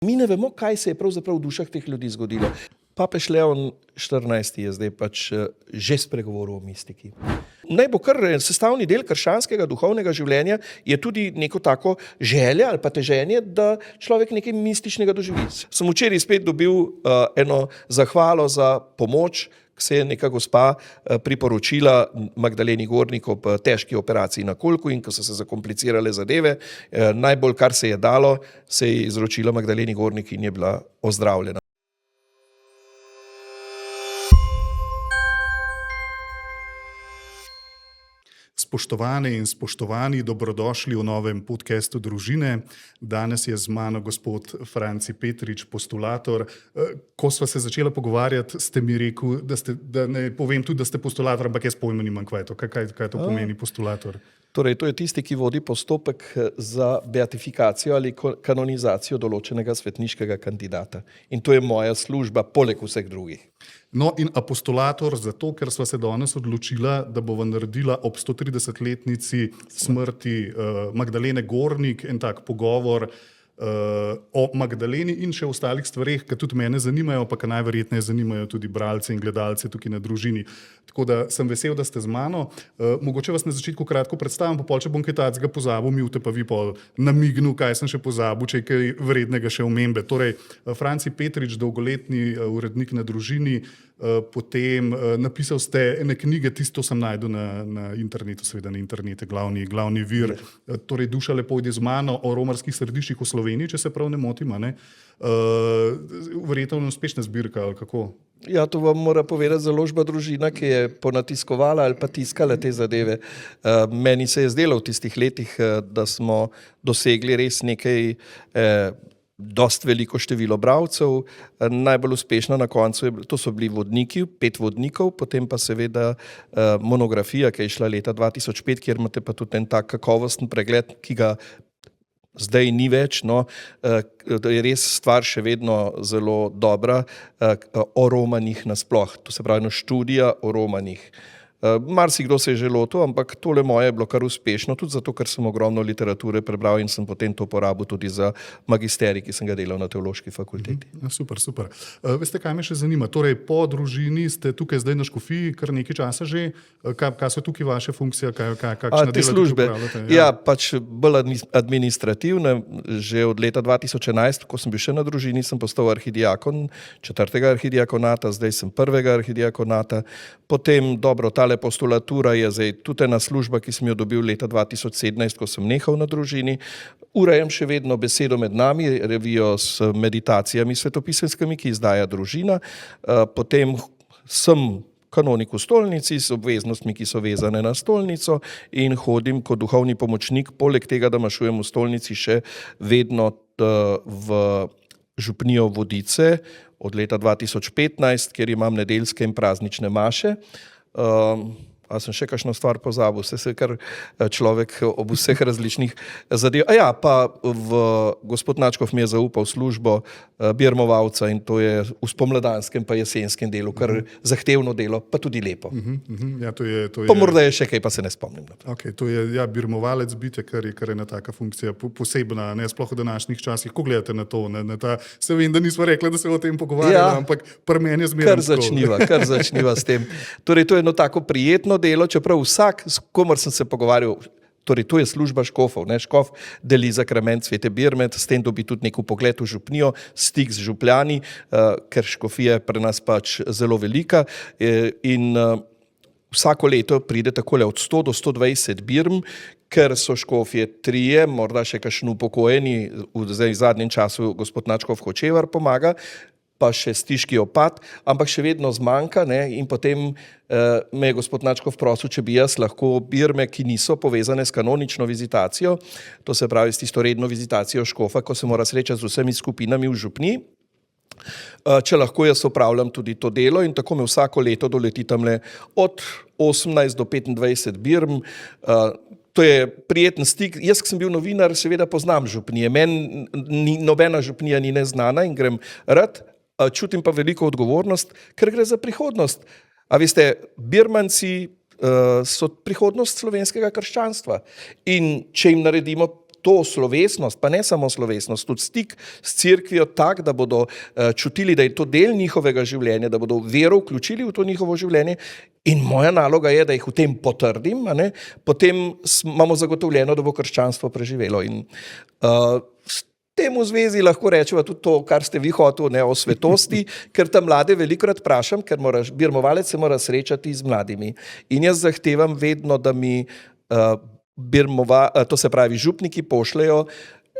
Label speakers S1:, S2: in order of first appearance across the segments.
S1: Mi ne vemo, kaj se je pravzaprav v dušah teh ljudi zgodilo. Papež Leon XIV. Je zdaj že spregovoril o mistiki. Naj bo kar sestavni del krščanskega duhovnega življenja je tudi neko tako želje ali pa teženje, da človek nekaj mističnega doživi. Sem včeraj spet dobil eno zahvalo za pomoč, se je neka gospa priporočila Magdaleni Gornik ob težki operaciji na kolku in ko so se zakomplicirale zadeve, najbolj kar se je dalo, se je izročila Magdaleni Gornik in je bila ozdravljena.
S2: Spoštovane in spoštovani, dobrodošli v novem podcastu Družine. Danes je z mano gospod Franci Petrič, postulator. Ko sva se začela pogovarjati, ste mi rekel, da ne povem tudi, da ste postulator, ampak jaz pojma nimam, kaj to pomeni postulator.
S1: Torej, to je tisti, ki vodi postopek za beatifikacijo ali kanonizacijo določenega svetniškega kandidata. In to je moja služba, poleg vseh drugih.
S2: No in apostolator zato, ker sva se danes odločila, da bova naredila ob 130-letnici smrti Magdalene Gornik en tak pogovor o Magdaleni in še ostalih stvareh, ki tudi mene zanimajo, pa ki najverjetneje zanimajo tudi bralce in gledalce tukaj na Družini. Tako da sem vesel, da ste z mano. Mogoče vas na začetku kratko predstavim, pa če bom kaj takega pozabil, mi pa vi pol namignil, kaj sem še pozabil, če je kaj vrednega še omembe. Torej, Franci Petrič, dolgoletni urednik na Družini, potem napisal ste ene knjige, tisto sem najdel na internetu, seveda na internetu, glavni vir. Torej, Duša lepo ide z mano o romarskih središčih v Sloveniji, če se prav ne motim, ne? Verjetno uspešna zbirka, ali kako?
S1: Ja, to vam mora povedati založba Družina, ki je ponatiskovala ali pa tiskala te zadeve. Meni se je zdelo v tistih letih, da smo dosegli res nekaj dost veliko število bralcev. Najbolj uspešna na koncu, to so bili vodniki, 5 vodnikov, potem pa seveda monografija, ki je šla leta 2005, kjer imate pa tudi en tak kakovosten pregled, ki ga zdaj ni več, no, je res stvar še vedno zelo dobra, o romanih nasploh. To se pravi, študija o romanih. Marsikdo se je že lotil, ampak tole moje je bilo kar uspešno, tudi zato, ker sem ogromno literature prebral in sem potem to porabil tudi za magisterij, ki sem ga delal na teološki fakulteti.
S2: Super. Veste, kaj me še zanima? Torej, po Družini ste tukaj zdaj na Škofiji kar nekaj časa že. Kaj so tukaj vaše funkcije? Kakšna
S1: te
S2: dela
S1: službe?
S2: upravljate?
S1: Ja, pač bolj administrativne. Že od leta 2011, ko sem bil še na Družini, sem postal arhidiakon 4. arhidiakonata, zdaj sem 1. arhidiakonata. Potem, tale postulatura je zdaj tudi ena služba, ki sem jo dobil leta 2017, ko sem nehal na Družini. Urejam še vedno Besedo med nami, revijo s meditacijami svetopisemskimi, ki izdaja Družina. Potem sem kanonik v stolnici s obveznostmi, ki so vezane na stolnico in hodim kot duhovni pomočnik, poleg tega, da mašujem v stolnici še vedno v župnijo Vodice od leta 2015, kjer imam nedeljske in praznične maše. A sem še kakšno stvar pozabil, se kar človek ob vseh različnih zadev. Pa gospod Načkov mi je zaupal službo birmovalca in to je v spomladanskem pa jesenskem delu, kar zahtevno delo, pa tudi lepo.
S2: Ja, to je...
S1: Pa morda je še kaj, pa se ne spomnim.
S2: Okay, to je birmovalec biti, kar je ena taka funkcija posebna, ne sploh v današnjih časih. Ko gledate na to, se vem, da nismo rekli, da se o tem pogovarjamo, ampak pri meni je zmeraj
S1: Kar začniva s tem. Torej, to je eno tako prijetno delo, čeprav vsak, s komer sem se pogovarjal, torej to je služba škofov, ne? Škof deli zakrament Svete Birme, s tem dobi tudi nek pogled v župnijo, stik z župljani, ker škofija je pri nas pač zelo velika in vsako leto pride takole od 100 do 120 birm, ker so škofje 3, morda še kakšen upokojeni, zdaj v zadnjem času gospod Načkov Hočevar pomaga, pa še stiški opad, ampak še vedno zmanjka, ne? In potem me je gospod Načkov prosil, če bi jaz lahko birme, ki niso povezane s kanonično vizitacijo, to se pravi s tisto redno vizitacijo škofa, ko se mora srečati z vsemi skupinami v župni, če lahko jaz opravljam tudi to delo in tako me vsako leto doleti tamle od 18 do 25 birm. To je prijeten stik. Jaz, ki sem bil novinar, seveda poznam župnije. Meni nobena župnija ni neznana in grem rad, čutim pa veliko odgovornost, ker gre za prihodnost. A veste, Birmanci so prihodnost slovenskega krščanstva. In če jim naredimo to slovesnost, pa ne samo slovesnost, tudi stik s cerkvijo tak, da bodo čutili, da je to del njihovega življenja, da bodo vero vključili v to njihovo življenje. In moja naloga je, da jih v tem potrdim, potem imamo zagotovljeno, da bo krščanstvo preživelo. In s tem v zvezi lahko rečemo tudi to, kar ste vi hoteli, o svetosti, ker tam mlade velikokrat vprašam, ker birmovalec se mora srečati z mladimi. In jaz zahtevam vedno, da mi to se pravi župniki pošljejo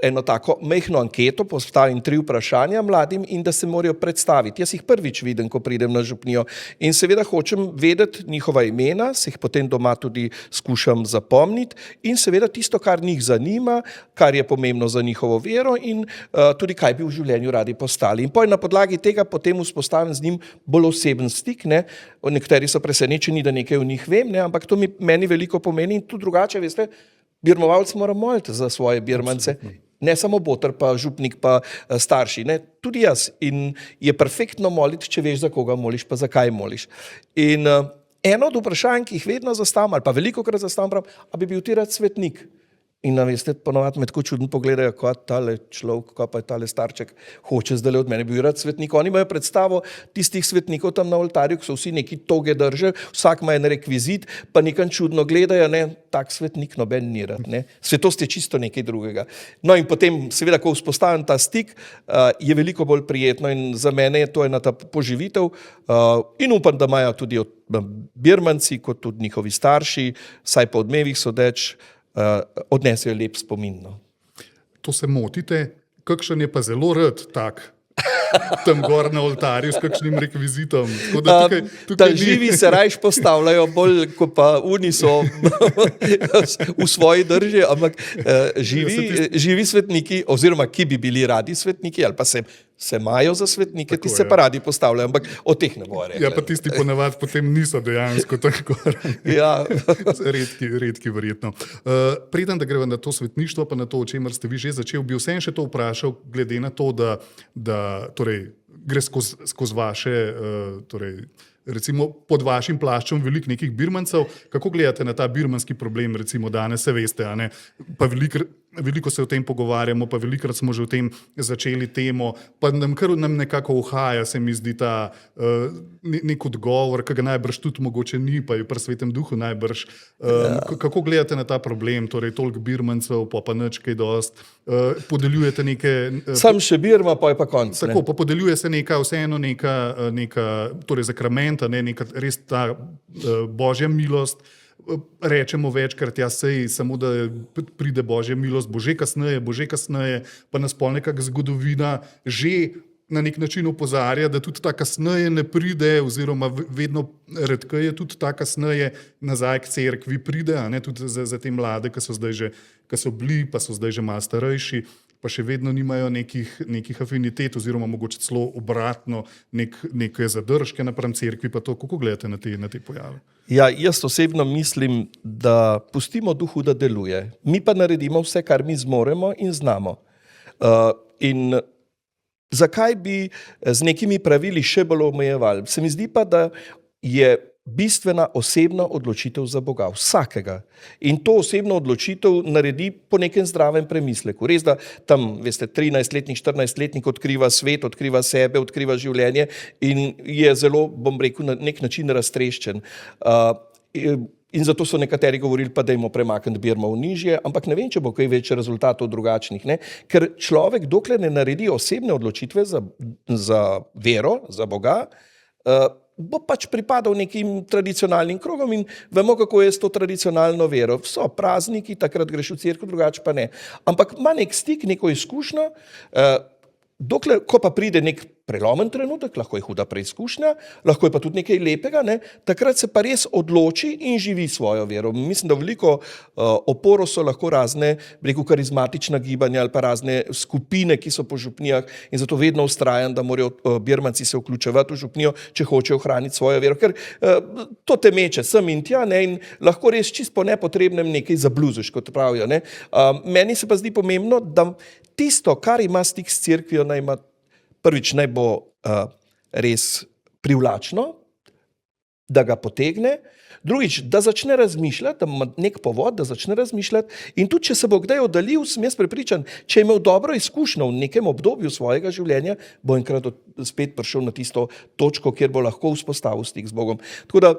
S1: eno tako majhno anketo, postavim 3 vprašanja mladim in da se morajo predstaviti. Jaz jih prvič vidim, ko pridem na župnijo in seveda hočem vedeti njihova imena, se jih potem doma tudi skušam zapomniti in seveda tisto, kar njih zanima, kar je pomembno za njihovo vero in tudi kaj bi v življenju radi postali. In na podlagi tega potem vzpostavim z njim bolj oseben stik. Nekateri so presenečeni, da nekaj o njih vem, ampak to meni veliko pomeni in tudi drugače, veste, birmovalec mora moliti za svoje birmance. Ne samo boter, pa župnik, pa starši, tudi jaz. In je perfektno moliti, če veš, za koga moliš, pa zakaj moliš. In eno od vprašanj, ki jih vedno zastavim, ali pa velikokrat zastavim, a bi bil ti rad svetnik? In veste, ponovadi me tako čudno pogledajo, kot tale človek, kot pa je tale starček, hoče zdaj od mene, bi bil rad svetnik. Oni imajo predstavo tistih svetnikov tam na oltarju, ki so vsi neki toge drže, vsak ima en rekvizit, pa nekam čudno gledajo, tak svetnik noben ni rad. Svetost je čisto nekaj drugega. No in potem, seveda, ko vzpostavim ta stik, je veliko bolj prijetno in za mene je to ena ta poživitev in upam, da imajo tudi birmanci, kot tudi njihovi starši, saj po odmevih sodeč, odnesejo lep spomin.
S2: To se motite, kakšen je pa zelo rad tak tam gor na oltarju s kakšnim rekvizitom.
S1: Tukaj živi se rajš postavljajo bolj, kot pa oni so v svoji drži, ampak živi svetniki, oziroma ki bi bili radi svetniki, ali pa se imajo za svetnike, ti se pa radi postavljajo, ampak o teh ne bo rekli.
S2: Ja, pa tisti ponavadi potem niso dejansko tako redki verjetno. Preden da greva na to svetništvo, pa na to, o čemer ste vi že začeli, bi vseeno še to vprašal, glede na to, da torej, gre skozi vaše, recimo pod vašim plaščom veliko nekih birmancev. Kako gledate na ta birmanski problem, recimo danes, se veste, pa veliko se o tem pogovarjamo, pa velikokrat smo že o tem začeli temo, pa nam nekako uhaja, se mi zdi ta nek odgovor, ki ga najbrž tudi mogoče ni, pa je pri Svetem duhu najbrž. Kako gledate na ta problem, torej toliko birmancev, pa nič kaj dost, podeljujete neke...
S1: Sam še birma, pa je pa konc.
S2: Tako, pa podeljuje se vseeno neka torej zakramenta, neka res ta božja milost. Rečemo večkrat, sej samo da pride božja milost, bo že kasneje, pa nas pol nekako zgodovina že na nek način opozarja, da tudi ta kasneje ne pride, oziroma vedno redkeje tudi ta kasneje nazaj k cerkvi pride, tudi za te mlade, ki so bili, pa so zdaj že malo starejši, pa še vedno nimajo nekih afinitet, oziroma mogoče celo obratno neke zadržke napram cerkvi, pa to, kako gledate na te pojave?
S1: Ja, jaz osebno mislim, da pustimo duhu, da deluje. Mi pa naredimo vse, kar mi zmoremo in znamo. In zakaj bi z nekimi pravili še bolj omejevali? Se mi zdi pa, da je bistvena osebna odločitev za Boga, vsakega. In to osebno odločitev naredi po nekem zdravem premisleku. Res, da tam, veste, 13-letnik, 14-letnik odkriva svet, odkriva sebe, odkriva življenje in je zelo, bom rekel, na nek način raztreščen. In zato so nekateri govorili, pa dajmo premakniti birmo v nižje, ampak ne vem, če bo kaj več rezultatov drugačnih. Ker človek, dokler ne naredi osebne odločitve za vero, za Boga, bo pač pripadal nekim tradicionalnim krogom in vemo, kako je s to tradicionalno vero. So prazniki, takrat greš v cerkev, drugače pa ne. Ampak ima nek stik, neko izkušnjo, ko pa pride nek prelomen trenutek, lahko je huda preizkušnja, lahko je pa tudi nekaj lepega, takrat se pa res odloči in živi svojo vero. Mislim, da veliko oporo so lahko razne, karizmatična gibanja ali pa razne skupine, ki so po župnijah in zato vedno vztrajam, da morajo birmanci se vključevati v župnijo, če hočejo ohraniti svojo vero, ker to te meče sem in tja in lahko res čisto po nepotrebnem nekaj zabluziš, kot pravijo. Meni se pa zdi pomembno, da tisto, kar ima stik s cerkvijo, prvič naj bo res privlačno, da ga potegne, drugič, da začne razmišljati, da ima nek povod, da začne razmišljati in tudi, če se bo kdaj oddaljil, sem jaz prepričan, če je imel dobro izkušnjo v nekem obdobju svojega življenja, bo enkrat spet prišel na tisto točko, kjer bo lahko vzpostavil stik z Bogom. Tako da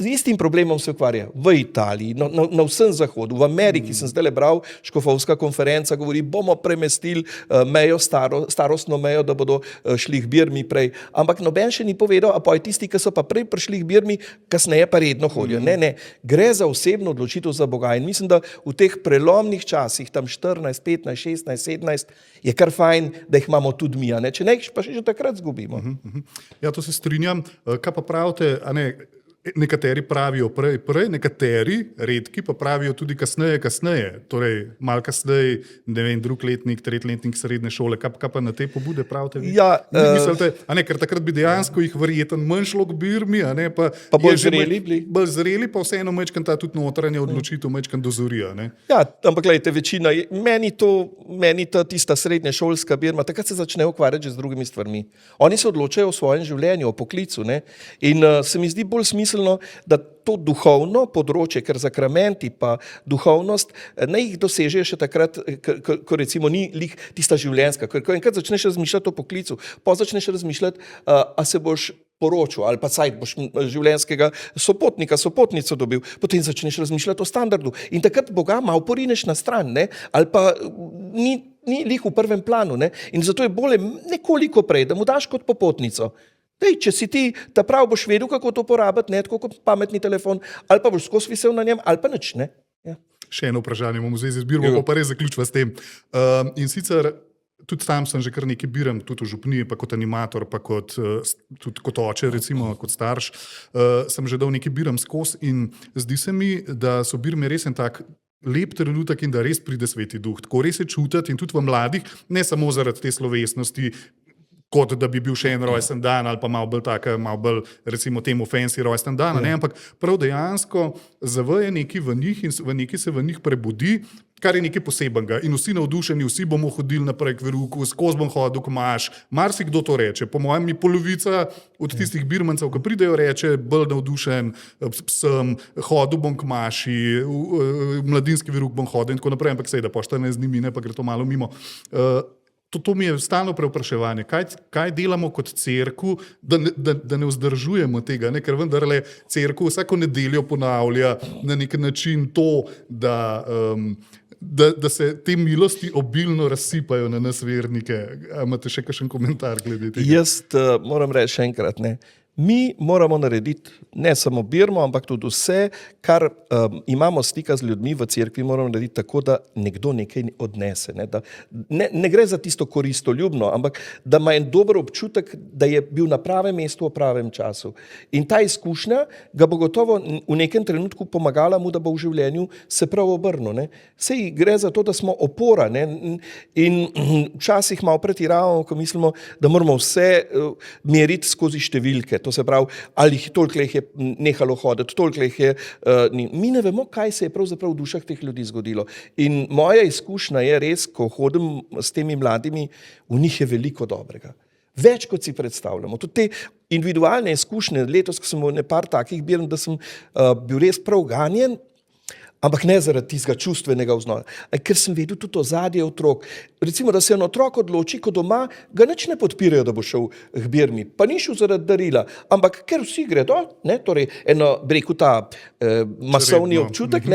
S1: z istim problemom se ukvarja v Italiji, na vsem zahodu, v Ameriki sem zdaj bral, škofovska konferenca govori, bomo premestili mejo, starostno mejo, da bodo šli k Birmi prej, ampak noben še ni povedal, a pa je tisti, ki so pa prej prišli k Birmi, kasneje pa redno hodijo. Ne, gre za osebno odločitev za Boga in mislim, da v teh prelomnih časih, tam 14, 15, 16, 17, je kar fajn, da jih imamo tudi mi, a ne? Če ne, pa še že takrat zgubimo.
S2: Ja, to se strinjam. Kaj pa pravite, a ne, nekateri pravijo prej, nekateri, redki, pa pravijo tudi kasneje, torej malo kasneje, ne vem, drugletnik, tretletnik srednje šole, kaj pa na te pobude pravite vi?
S1: Ja,
S2: mislite, a ne, ker takrat bi dejansko jih verjetno manj šlo k Birmi, a ne, pa
S1: bolj zreli bili.
S2: Bolj zreli, pa vseeno mečkan ta tudi notranja odločitev, mečkan dozori, a ne?
S1: Ja, ampak gledajte, večina, meni ta tista srednješolska Birma, takrat se začne ukvarjati že z drugimi stvarmi. Oni se odločajo o svojem življenju, o poklicu, ne, in se mi zdi bolj smiselno, da to duhovno področje, ker zakramenti pa duhovnost, ne jih dosežejo še takrat, ko recimo ni lih tista življenjska, ko enkrat začneš razmišljati o poklicu, pa začneš razmišljati, a se boš poročil ali pa saj boš življenjskega sopotnico dobil, potem začneš razmišljati o standardu in takrat Boga malo porineš na stran, ne, ali pa ni lih v prvem planu, ne, in zato je bolje nekoliko prej, da mu daš kot popotnico. Dej, če si ti, ta prav boš vedel, kako to porabiti, ne tako kot pametni telefon, ali pa boš skozi visel na njem, ali pa nič, ne. Ja.
S2: Še eno vprašanje imamo v zvezi z Birmo, pa res zaključva s tem. In sicer, tudi sam sem že kar nekaj biram, tudi v župniji, pa kot animator, pa tudi kot oče, recimo, kot starš, sem že dal nekaj biram skozi in zdi se mi, da so Birme res en tak lep trenutek in da res pride Sveti Duh. Tako res je čutiti in tudi v mladih, ne samo zaradi te slovesnosti, kot da bi bil še en rojsten dan ali pa malo bolj, recimo temu fancy rojsten dan, ne, ampak prav dejansko zaveje nekaj v njih in nekaj se v njih prebudi, kar je nekaj posebenega in vsi navdušeni, vsi bomo hodili naprej k veruku, skozi bom hodil k maš, marsikdo to reče, po mojem mi polovica od tistih birmancev, ki pridejo, reče, bolj navdušen sem, hodil bom k maši, v mladinski veruk bom hodil in tako naprej, ampak sej, da po 14 dni mine, pa gre to malo mimo. To mi je stalno prevpraševanje, kaj delamo kot cerkev, da ne vzdržujemo tega, ne? Ker vendarle cerkev vsako nedeljo ponavlja na nek način to, da se te milosti obilno razsipajo na nas vernike. A imate še kakšen komentar glede tega?
S1: Jaz moram reči še enkrat, ne. Mi moramo narediti ne samo Birmo, ampak tudi vse, kar imamo stika z ljudmi v cerkvi, moramo narediti tako, da nekdo nekaj odnese. Ne gre za tisto koristoljubno, ampak da ima en dober občutek, da je bil na pravem mestu v pravem času. In ta izkušnja ga bo gotovo v nekem trenutku pomagala mu, da bo v življenju se prav obrnil. Ne. Sej gre za to, da smo opora, ne. In včasih malo pretiravamo, ko mislimo, da moramo vse meriti skozi številke. To se pravi, ali toliko jih je nehalo hoditi, toliko jih je ni. Mi ne vemo, kaj se je pravzaprav v dušah teh ljudi zgodilo. In moja izkušnja je res, ko hodim s temi mladimi, v njih je veliko dobrega. Več, kot si predstavljamo. Tudi te individualne izkušnje, letos, ko sem imel par takih birm, da sem bil res prav ganjen, ampak ne zaradi tistega čustvenega vznoja, ker sem vedel tudi ozadje otrok. Recimo, da se en otrok odloči, ko doma ga nič ne podpirajo, da bo šel k Birmi, pa ni šel zaradi darila, ampak ker vsi gredo, ne, torej eno, bi rekel, ta masovni občutek,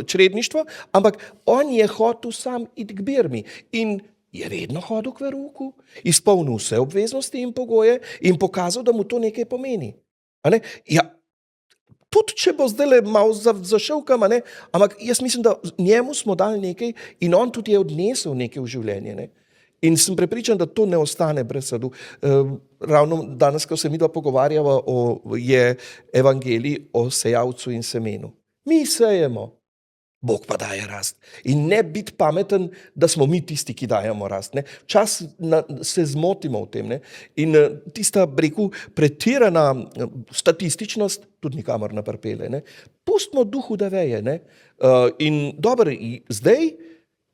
S1: čredništvo, ampak on je hotel sam iti k Birmi in je redno hodil k veruku, izpolnil vse obveznosti in pogoje in pokazal, da mu to nekaj pomeni. A ne? Ja, tudi če bo zdaj malo zašel kam, ampak jaz mislim, da njemu smo dali nekaj in on tudi je odnesel nekaj v življenje. Ne? In sem prepričan, da to ne ostane brez sadu. Ravno danes, ko se midva pogovarjava, je evangelij o sejalcu in semenu. Mi sejemo, Bog pa daje rast. In ne biti pameten, da smo mi tisti, ki dajemo rast. Ne? Čas se zmotimo v tem. Ne? In tista, rekel, pretirana statističnost tudi nikamor ne pripelje. Ne? Pustimo duhu, da veje. Ne? In dobro, zdaj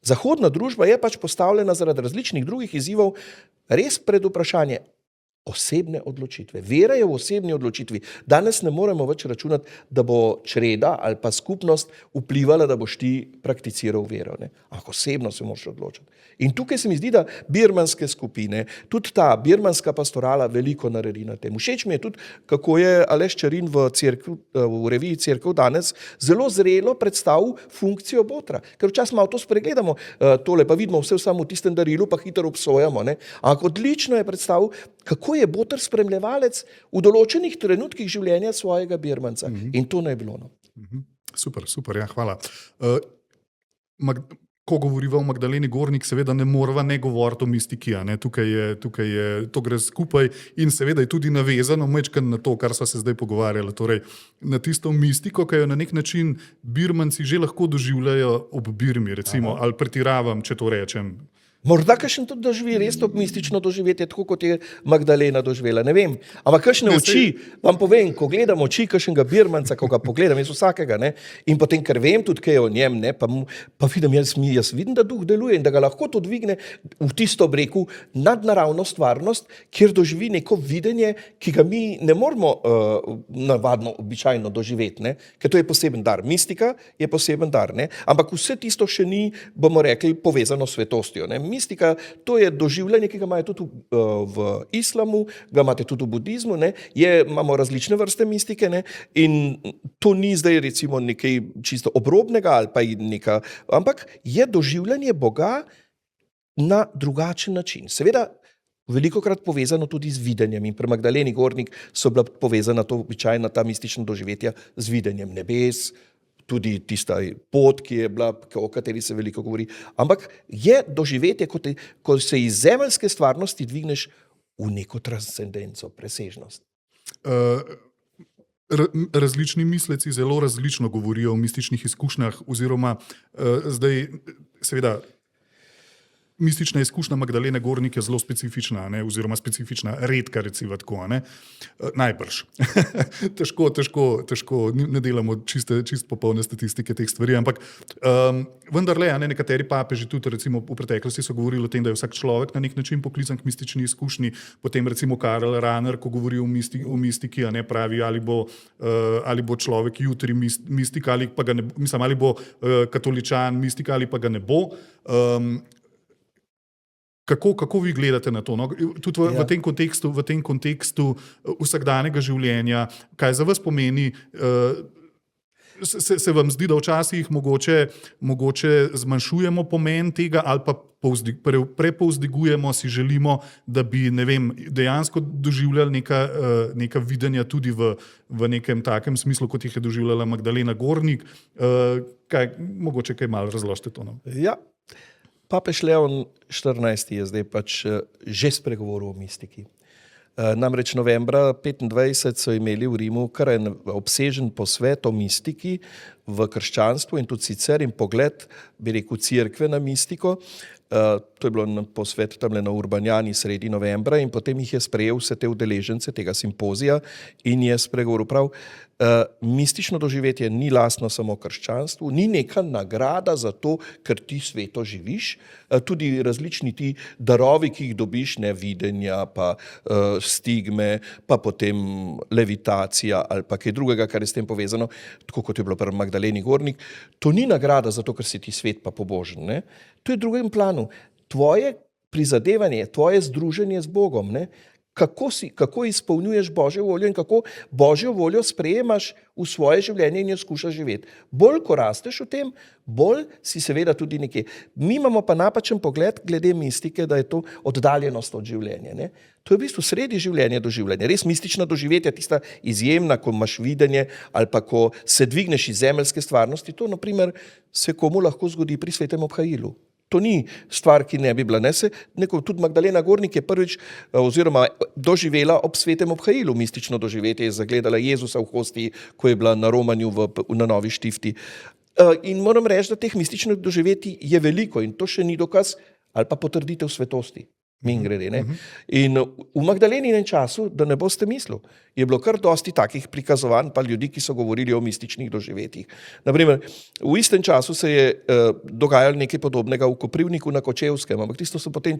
S1: zahodna družba je pač postavljena zaradi različnih drugih izzivov res pred vprašanje, osebne odločitve. Vera je v osebni odločitvi. Danes ne moremo več računati, da bo čreda ali pa skupnost vplivala, da boš ti prakticiral vero. Ne? Ampak osebno se moraš odločiti. In tukaj se mi zdi, da birmanske skupine, tudi ta birmanska pastorala veliko naredi na tem. Všeč mi je tudi, kako je Aleš Čerin v reviji Cerkev danes zelo zrelo predstavil funkcijo botra. Ker včasih malo to spregledamo, tole pa vidimo vse samo v tistem darilu, pa hitro obsojamo. Ne? Ampak odlično je predstavil, kako je boter spremljevalec v določenih trenutkih življenja svojega birmanca. In to ne je bilo. No.
S2: Super, ja, hvala. Ko govoriva o Magdaleni Gornik, seveda ne morava ne govoriti o mistiki. Ne? Tukaj je, to gre skupaj in seveda je tudi navezano majčkeno na to, kar sva se zdaj pogovarjali. Torej, na tisto mistiko, ki jo na nek način Birmanci že lahko doživljajo ob Birmi, recimo, ali pretiravam, če to rečem.
S1: Morda kakšen tudi doživi res to mistično doživetje, tako kot je Magdalena doživela, ne vem. Ampak kakšne oči, vam povem, ko gledam oči kakšnega birmanca, ko ga pogledam, jaz vsakega, ne, in potem, ker vem tudi, kaj je o njem, ne, pa vidim, jaz vidim, da duh deluje in da ga lahko tudi dvigne v tisto breku nadnaravno stvarnost, kjer doživi neko videnje, ki ga mi ne moramo navadno, običajno doživeti, ne, ker to je poseben dar. Mistika je poseben dar, ne, ampak vse tisto še ni, bomo rekli, povezano s svetostjo, ne. Mistika, to je doživljanje, ki ga imajo tudi v islamu, ga imate tudi v budizmu, ne? Imamo različne vrste mistike, ne? In to ni zdaj recimo nekaj čisto obrobnega ali pa neka, ampak je doživljanje Boga na drugačen način. Seveda velikokrat povezano tudi z videnjem in pri Magdaleni Gornik so bila povezana to običajna ta mistična doživetja z videnjem nebes, tudi tista pot, ki je bila, o kateri se veliko govori. Ampak je doživetje, ko se iz zemeljske stvarnosti dvigneš v neko transcendenco, presežnost.
S2: Različni misleci zelo različno govorijo o mističnih izkušnjah, oziroma zdaj, seveda, mistična izkušnja Magdalene Gornik je zelo specifična, ne, oziroma specifična, redka recimo tako, ne, najbrž. težko, ne delamo čist popolne statistike teh stvari, ampak vendarle, ne, nekateri papeži tudi recimo v preteklosti so govorili o tem, da je vsak človek na nek način poklican k mistični izkušnji, potem recimo Karl Rahner, ko govori o mistiki, ne, pravi, ali bo človek jutri mistik, ali pa ga ne, mislim, ali bo katoličan mistik, ali pa ga ne bo. Kako vi gledate na to? No? Tudi v tem kontekstu vsakdanjega življenja, kaj za vas pomeni, se vam zdi, da včasih mogoče zmanjšujemo pomen tega ali pa prepovzdigujemo, si želimo, da bi, ne vem, dejansko doživljali neka videnja tudi v nekem takem smislu, kot jih je doživljala Magdalena Gornik. Mogoče kaj malo razložite to. No?
S1: Ja. Papež Leon XIV je zdaj pač že spregovoril o mistiki. Namreč novembra 25 so imeli v Rimu kar en obsežen posvet o mistiki v krščanstvu in tudi sicer in pogled, bi rekel, cerkve na mistiko. To je bilo posvet tamle na Urbanjani sredi novembra in potem jih je sprejel vse te udeležence tega simpozija in je spregovoril prav. Mistično doživetje ni lastno samo krščanstvu, ni neka nagrada za to, ker ti sveto živiš, tudi različni ti darovi, ki jih dobiš, ne, videnja, pa stigme, pa potem levitacija ali pa kaj drugega, kar je s tem povezano, tako kot je bilo pri Magdaleni Gornik, to ni nagrada za to, ker si ti svet pa pobožen, ne. To je v drugem planu. Tvoje prizadevanje, tvoje združenje z Bogom, ne, kako izpolnjuješ Božjo voljo in kako Božjo voljo sprejemaš v svoje življenje in jo skušaš živeti. Bolj, ko rasteš v tem, bolj si seveda tudi nekje. Mi imamo pa napačen pogled glede mistike, da je to oddaljenost od življenja. Ne? To je v bistvu sredi življenja doživljanja. Res mistična doživetja, tista izjemna, ko imaš videnje ali pa ko se dvigneš iz zemeljske stvarnosti, to naprimer se komu lahko zgodi pri svetem obhajilu. To ni stvar, ki ne bi bila. Tudi Magdalena Gornik je prvič oziroma doživela ob svetem obhajilu mistično doživetje, je zagledala Jezusa v hostiji, ko je bila na romanju na Novi Štifti. In moram reči, da teh mističnih doživetij je veliko in to še ni dokaz ali pa potrditev svetosti. Mimogrede, ne. In v Magdaleninem času, da ne boste mislili, je bilo kar dosti takih prikazovanj pa ljudi, ki so govorili o mističnih doživetjih. Naprimer, v istem času se je dogajalo nekaj podobnega v Koprivniku na Kočevskem, ampak tisto so potem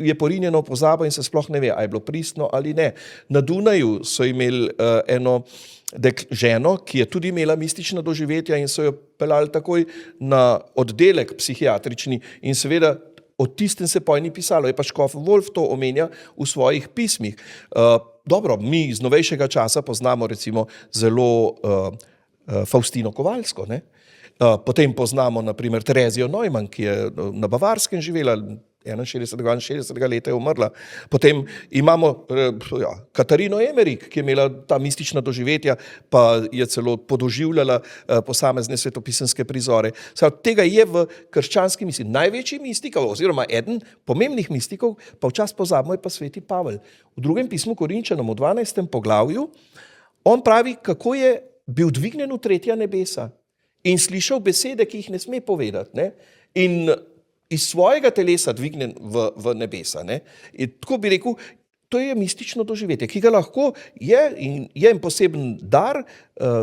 S1: je porinjeno v pozabo in se sploh ne ve, a je bilo pristno ali ne. Na Dunaju so imeli eno ženo, ki je tudi imela mistična doživetja in so jo peljali takoj na oddelek psihiatrični in seveda o tistem se poj ni pisalo, je pa škof Wolf to omenja v svojih pismih. Dobro, mi iz novejšega časa poznamo recimo zelo Faustino Kovalsko, ne? Potem poznamo naprimer Terezijo Neumann, ki je na Bavarskem živela, 61. leta je umrla. Potem imamo Katarino Emmerich, ki je imela ta mistična doživetja, pa je celo podoživljala posamezne svetopisemske prizore. Tega je v krščanski misli. Največji mistik, oziroma eden pomembnih mistikov, pa včasih pozabimo, je pa sveti Pavel. V drugem pismu Korinčanom, v 12. poglavju, on pravi, kako je bil dvignjen v tretja nebesa in slišal besede, ki jih ne sme povedati, ne? In iz svojega telesa dvignjen v nebesa. Ne? In tako bi rekel, to je mistično doživetje, ki ga lahko je en poseben dar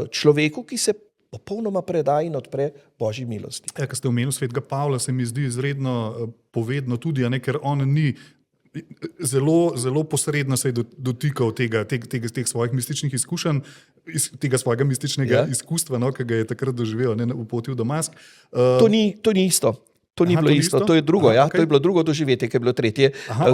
S1: človeku, ki se popolnoma preda in odpre Božji milosti.
S2: Ko ste omenili svetega Pavla, se mi zdi izredno povedno tudi, ker on ni zelo posredno se je dotikal teh svojih mističnih izkušenj, tega svojega mističnega izkustva, ki ga je takrat doživel v poti v Damask.
S1: To ni isto. To ni bilo isto, to je drugo, okay. To je bilo drugo doživetje, ki je bilo tretje,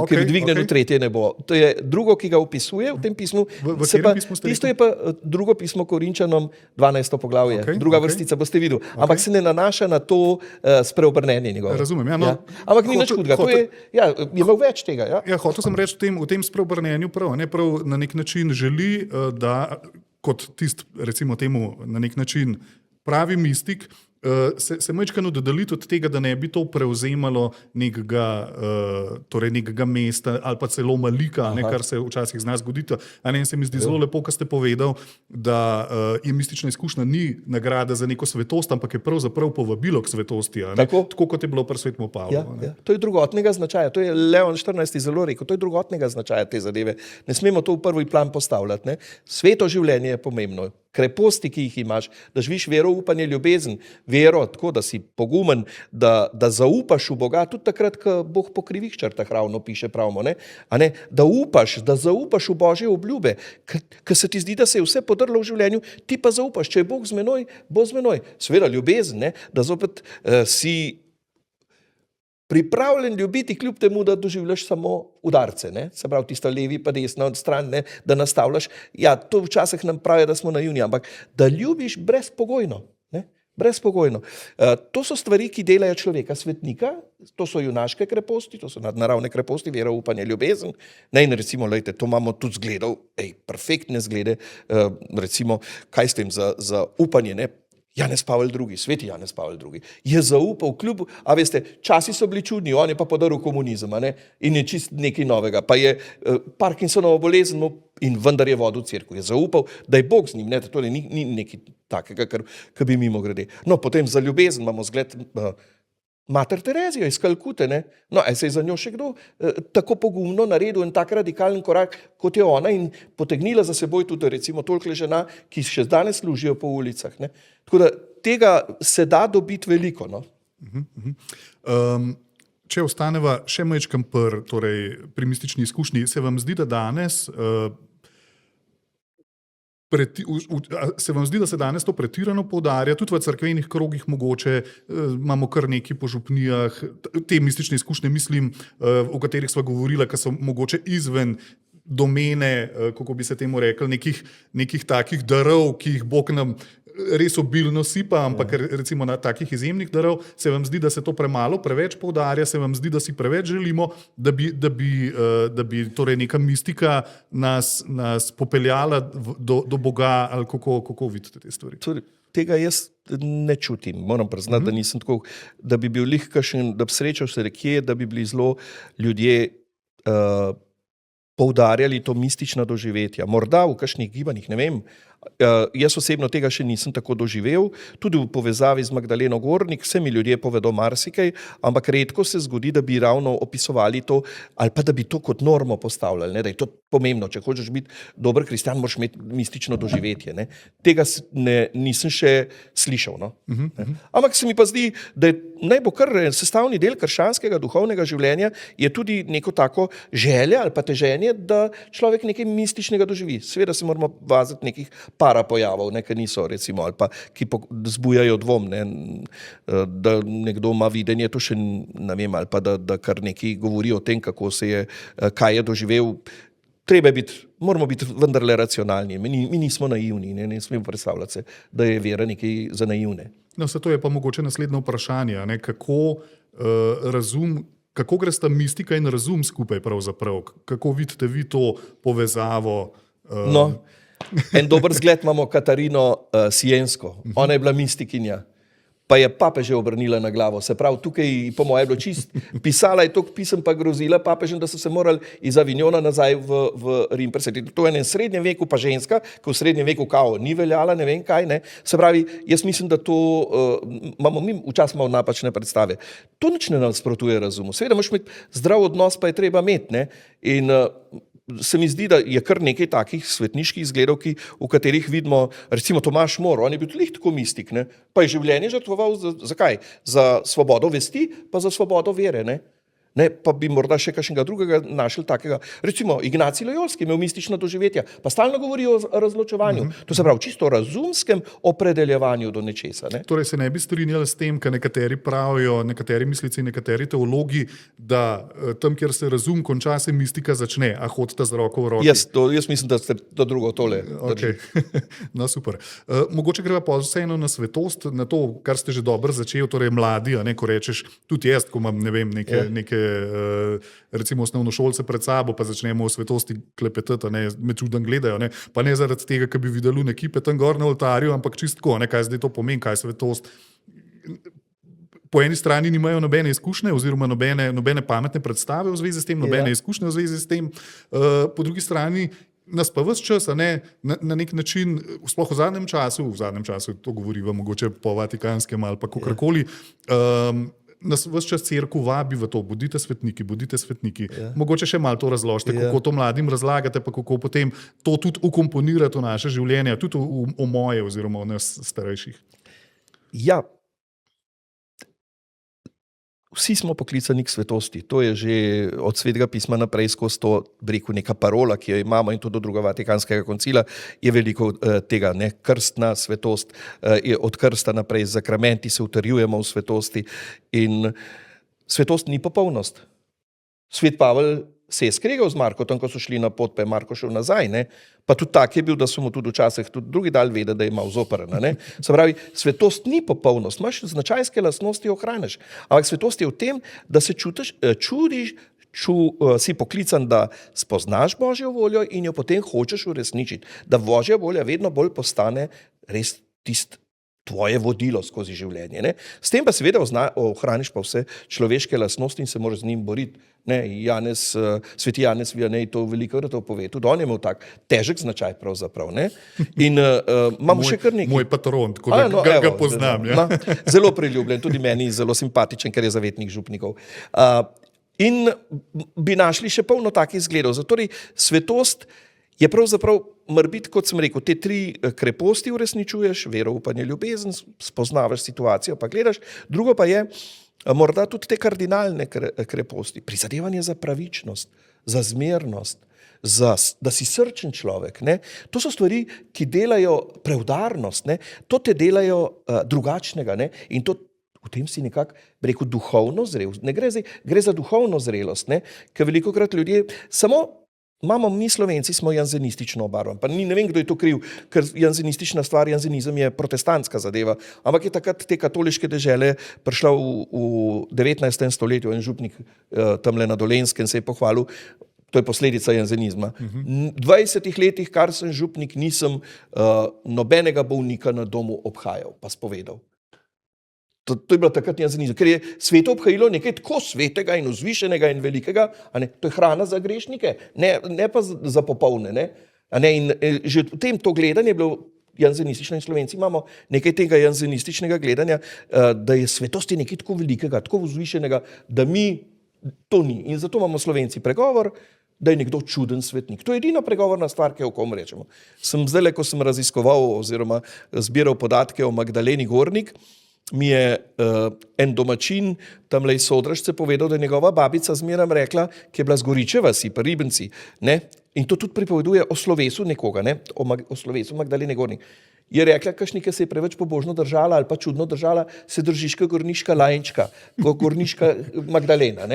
S1: ker je dvignjeno tretje nebo. To je drugo, ki ga opisuje v tem pismu.
S2: V katerem pismu ste rekli?
S1: Isto je pa drugo pismo Korinčanom, 12. poglavje, druga vrstica, boste videli. Ampak se ne nanaša na to spreobrnenje njegovo.
S2: Razumem,
S1: Ampak ni nič hudega, je imel več tega.
S2: Hotel sem reči v tem spreobrnenju prav na nek način želi, da kot recimo temu na nek način pravi mistik, se majčkeno oddaliti od tega, da ne bi to prevzemalo nekega mesta ali pa celo malika, kar se včasih zna zgoditi. Se mi zdi zelo lepo, kar ste povedal, da je mistična izkušnja ni nagrada za neko svetost, ampak je pravzaprav povabilo k svetosti, tako kot je bilo pri svetem Pavlu.
S1: To je drugotnega značaja, to je Leon 14. zelo rekel, to je drugotnega značaja te zadeve. Ne smemo to v prvi plan postavljati. Ne? Sveto življenje je pomembno. Kreposti, ki jih imaš, da živiš vero, upanje, ljubezen, vero, tako da si pogumen, da zaupaš v Boga, tudi takrat, ko Bog po krivih črtah ravno piše pravimo, ne? Da upaš, da zaupaš v Božje obljube, ker se ti zdi, da se je vse podrlo v življenju, ti pa zaupaš, če je Bog z menoj, bo z menoj. Seveda ljubezen, ne? Da zopet si pripravljen ljubiti, kljub temu, da doživljaš samo udarce, ne? Se pravi, tista levi pa desna od stran, ne? Da nastavljaš. To včasih nam pravi, da smo naivni, ampak da ljubiš brezpogojno. Ne? Brezpogojno. To so stvari, ki delajo človeka svetnika, to so junaške kreposti, to so nadnaravne kreposti, vera, upanje, ljubezen. Ne? In recimo, lejte, to imamo tudi zgledov, perfektne zglede, recimo, kaj s tem za upanje, ne? Janez Pavel II, sveti Janez Pavel II, je zaupal kljub, časi so bili čudni, on je pa podaril komunizem, in je čist nekaj novega, pa je Parkinsonovo bolezen in vendar je vodil cerkev, je zaupal, da je Bog z njim, to ni nekaj takega, kar bi mimogrede. No, potem za ljubezen imamo zgled Mater Terezijo iz Kalkute, ne? Se je za njo še kdo tako pogumno naredil en tak radikalen korak, kot je ona in potegnila za seboj tudi recimo toliko žena, ki še danes služijo po ulicah, ne? Tako da tega se da dobiti veliko, no?
S2: Če ostaneva še majčkam pri mistični izkušnji, se vam zdi, da danes da se danes to pretirano poudarja, tudi v cerkvenih krogih mogoče, imamo kar nekaj po župnijah, te mistične izkušnje, mislim, o katerih sva govorila, ki so mogoče izven domene, kako bi se temu rekli, nekih takih darov, ki jih Bog nam res obilno sipa, ampak recimo na takih izjemnih darov, se vam zdi, da se to premalo, preveč poudarja, se vam zdi, da si preveč želimo, da bi torej neka mistika nas popeljala do Boga, ali kako vidite te stvari?
S1: Tega jaz ne čutim, moram priznati, da nisem tako, da bi bil lih kakšen, da bi srečal se kje, da bi bili zelo ljudje poudarjali to mistična doživetja. Morda v kakšnih gibanjih, ne vem, jaz osebno tega še nisem tako doživel, tudi v povezavi z Magdaleno Gornik, vse mi ljudje povedo marsikaj, ampak redko se zgodi, da bi ravno opisovali to, ali pa da bi to kot normo postavljali, ne? Da je to pomembno, če hočeš biti dober kristjan, moraš imeti mistično doživetje. Ne? Tega nisem še slišal. No? Ampak se mi pa zdi, da je najbolj kar sestavni del krščanskega duhovnega življenja je tudi neko tako želje ali pa teženje, da človek nekaj mističnega doživi. Seveda se moramo vaziti nekih parapojavov, ne, ki niso recimo, ali pa ki zbujajo dvom, ne, da nekdo ima videnje, to še ne vem, ali pa da kar nekaj govori o tem, kako se je, kaj je doživel. Moramo biti vendarle racionalni, mi nismo naivni, ne smemo predstavljati se, da je vera nekaj za naivne.
S2: No, to je pa mogoče naslednje vprašanje, ne, kako gre sta mistika in razum skupaj pravzaprav? Kako vidite vi to povezavo?
S1: No, en dober zgled imamo Katarino Siensko. Ona je bila mistikinja, pa je papeže obrnila na glavo. Se pravi, tukaj po moje je bilo čist. Pisala je toliko pisem pa grozila papežem, da so se morali iz Avignona nazaj v Rim preseliti. To je v srednjem veku pa ženska, ki v srednjem veku kao ni veljala, ne vem kaj. Ne. Se pravi, jaz mislim, da to imamo mi včasih malo napačne predstave. To nič ne nasprotuje razumu. Seveda moraš imeti zdrav odnos, pa je treba imeti. Ne. In se mi zdi, da je kar nekaj takih svetniških izgledov, v katerih vidimo, recimo Tomaž More, on je bil tudi tako mistik, ne? Pa je življenje žrtvoval zakaj? Za svobodo vesti, pa za svobodo vere. Ne, pa bi morda še kakšnega drugega našli takega. Recimo Ignacij Lojolski imel mistično doživetja, pa stalno govori o razločevanju. To se pravi čisto o razumskem opredeljevanju do nečesa. Ne?
S2: Torej se ne bi strinjali s tem, kar nekateri pravijo, nekateri mislici, nekateri teologi, da tam, kjer se razum konča, se mistika začne, a hodita z roko v roki.
S1: Jaz mislim, da ste to drugo tole.
S2: Okay. No, super. Mogoče greva pa vseeno na svetost, na to, kar ste že dobro začeli, torej mladi, a ne, ko rečeš, tudi jaz, ko imam, ne vem, neke recimo osnovnošolce pred sabo, pa začnemo o svetosti klepetati, me čudno gledajo, ne? Pa ne zaradi tega, ker bi videli ekipe tam gor na oltarju, ampak čistko, kaj zdaj to pomeni, kaj je svetost. Po eni strani nimajo nobene izkušnje oziroma nobene pametne predstave v zvezi s tem, nobene izkušnje v zvezi s tem. Po drugi strani nas pa ves čas, na nek način, sploh v zadnjem času, to govoriva mogoče po vatikanskem ali pa kakorkoli, nas ves čas cerkev vabi v to, bodite svetniki. Mogoče še malo to razložite, kako to mladim razlagate, pa kako potem to tudi ukomponirate v naše življenje, tudi v moje oziroma v nas starejših.
S1: Ja, vsi smo poklicani k svetosti. To je že od Svetega pisma naprej skozi to, rekel, neka parola, ki jo imamo in tudi do drugega Vatikanskega koncila, je veliko tega, ne, krstna svetost, od krsta naprej z zakramenti se utrjujemo v svetosti in svetost ni popolnost. Svet Pavel se je skregal z Markom, ko so šli na pot, pa je Marko šel nazaj, ne? Pa tudi tak je bil, da so mu tudi včasih tudi drugi dal vedeti, da je mal zoprna. Ne? Se pravi, svetost ni popolnost, imaš značajske lastnosti, ohraniš. Ampak svetost je v tem, da se čudiš, si poklican, da spoznaš Božjo voljo in jo potem hočeš uresničiti. Da Božja volja vedno bolj postane res tisto tvoje vodilo skozi življenje. Ne? S tem pa seveda ohraniš pa vse človeške lastnosti in se moraš z njim boriti. Ne, sveti Janez Vianney to veliko krat pove, tudi on je imel tak težek značaj pravzaprav. Ne? In imamo še kar nekaj.
S2: Moj patron, tako da ga poznam. Ja.
S1: Zelo priljubljen, tudi meni zelo simpatičen, ker je zavetnik župnikov. In bi našli še polno takih zgledov. Zatorej svetost je pravzaprav morbiti, kot sem rekel, te 3 kreposti uresničuješ, vero, upanje, ljubezen, spoznavaš situacijo, pa gledaš. Drugo pa je morda tudi te kardinalne kreposti, prizadevanje za pravičnost, za zmernost, da si srčen človek. Ne? To so stvari, ki delajo preudarnost, ne? To te delajo drugačnega. Ne? In to v tem si nekako, bi rekel, duhovno zrel. Ne gre za duhovno zrelost, ne? Ker velikokrat ljudje samo imamo, mi Slovenci smo janzenistično obarvani, pa ne vem, kdo je to kriv, ker janzenistična stvar, janzenizem je protestantska zadeva, ampak je takrat te katoliške dežele prišla v 19. stoletju, en župnik tamle na Dolenjskem se je pohvalil, to je posledica janzenizma. V 20 letih, kar sem župnik, nisem nobenega bolnika na domu obhajal, pa spovedal. To je bilo takrat zanimivo, ker je svet obhajilo nekaj tako svetega in vzvišenega in velikega, to je hrana za grešnike, ne pa za popolne. In že v tem to gledanje je bilo janzenistično in Slovenci imamo nekaj tega janzenističnega gledanja, da je svetost nekaj tako velikega, tako vzvišenega, da mi to ni. In zato imamo Slovenci pregovor, da je nekdo čuden svetnik. To je edina pregovorna stvar, ki jo komu rečemo. Zdaj, ko sem raziskoval oziroma zbiral podatke o Magdaleni Gornik, mi je en domačin tamle iz Sodražice povedal, da je njegova babica zmeraj rekla, ki je bila z Goriče vasi, pa Ribenci, in to tudi pripoveduje o slovesu nekoga, o slovesu Magdalene Gornik. Je rekla, kakšnika se je preveč pobožno držala ali pa čudno držala, se držiš kot gorniška lajenčka, kot gorniška Magdalena.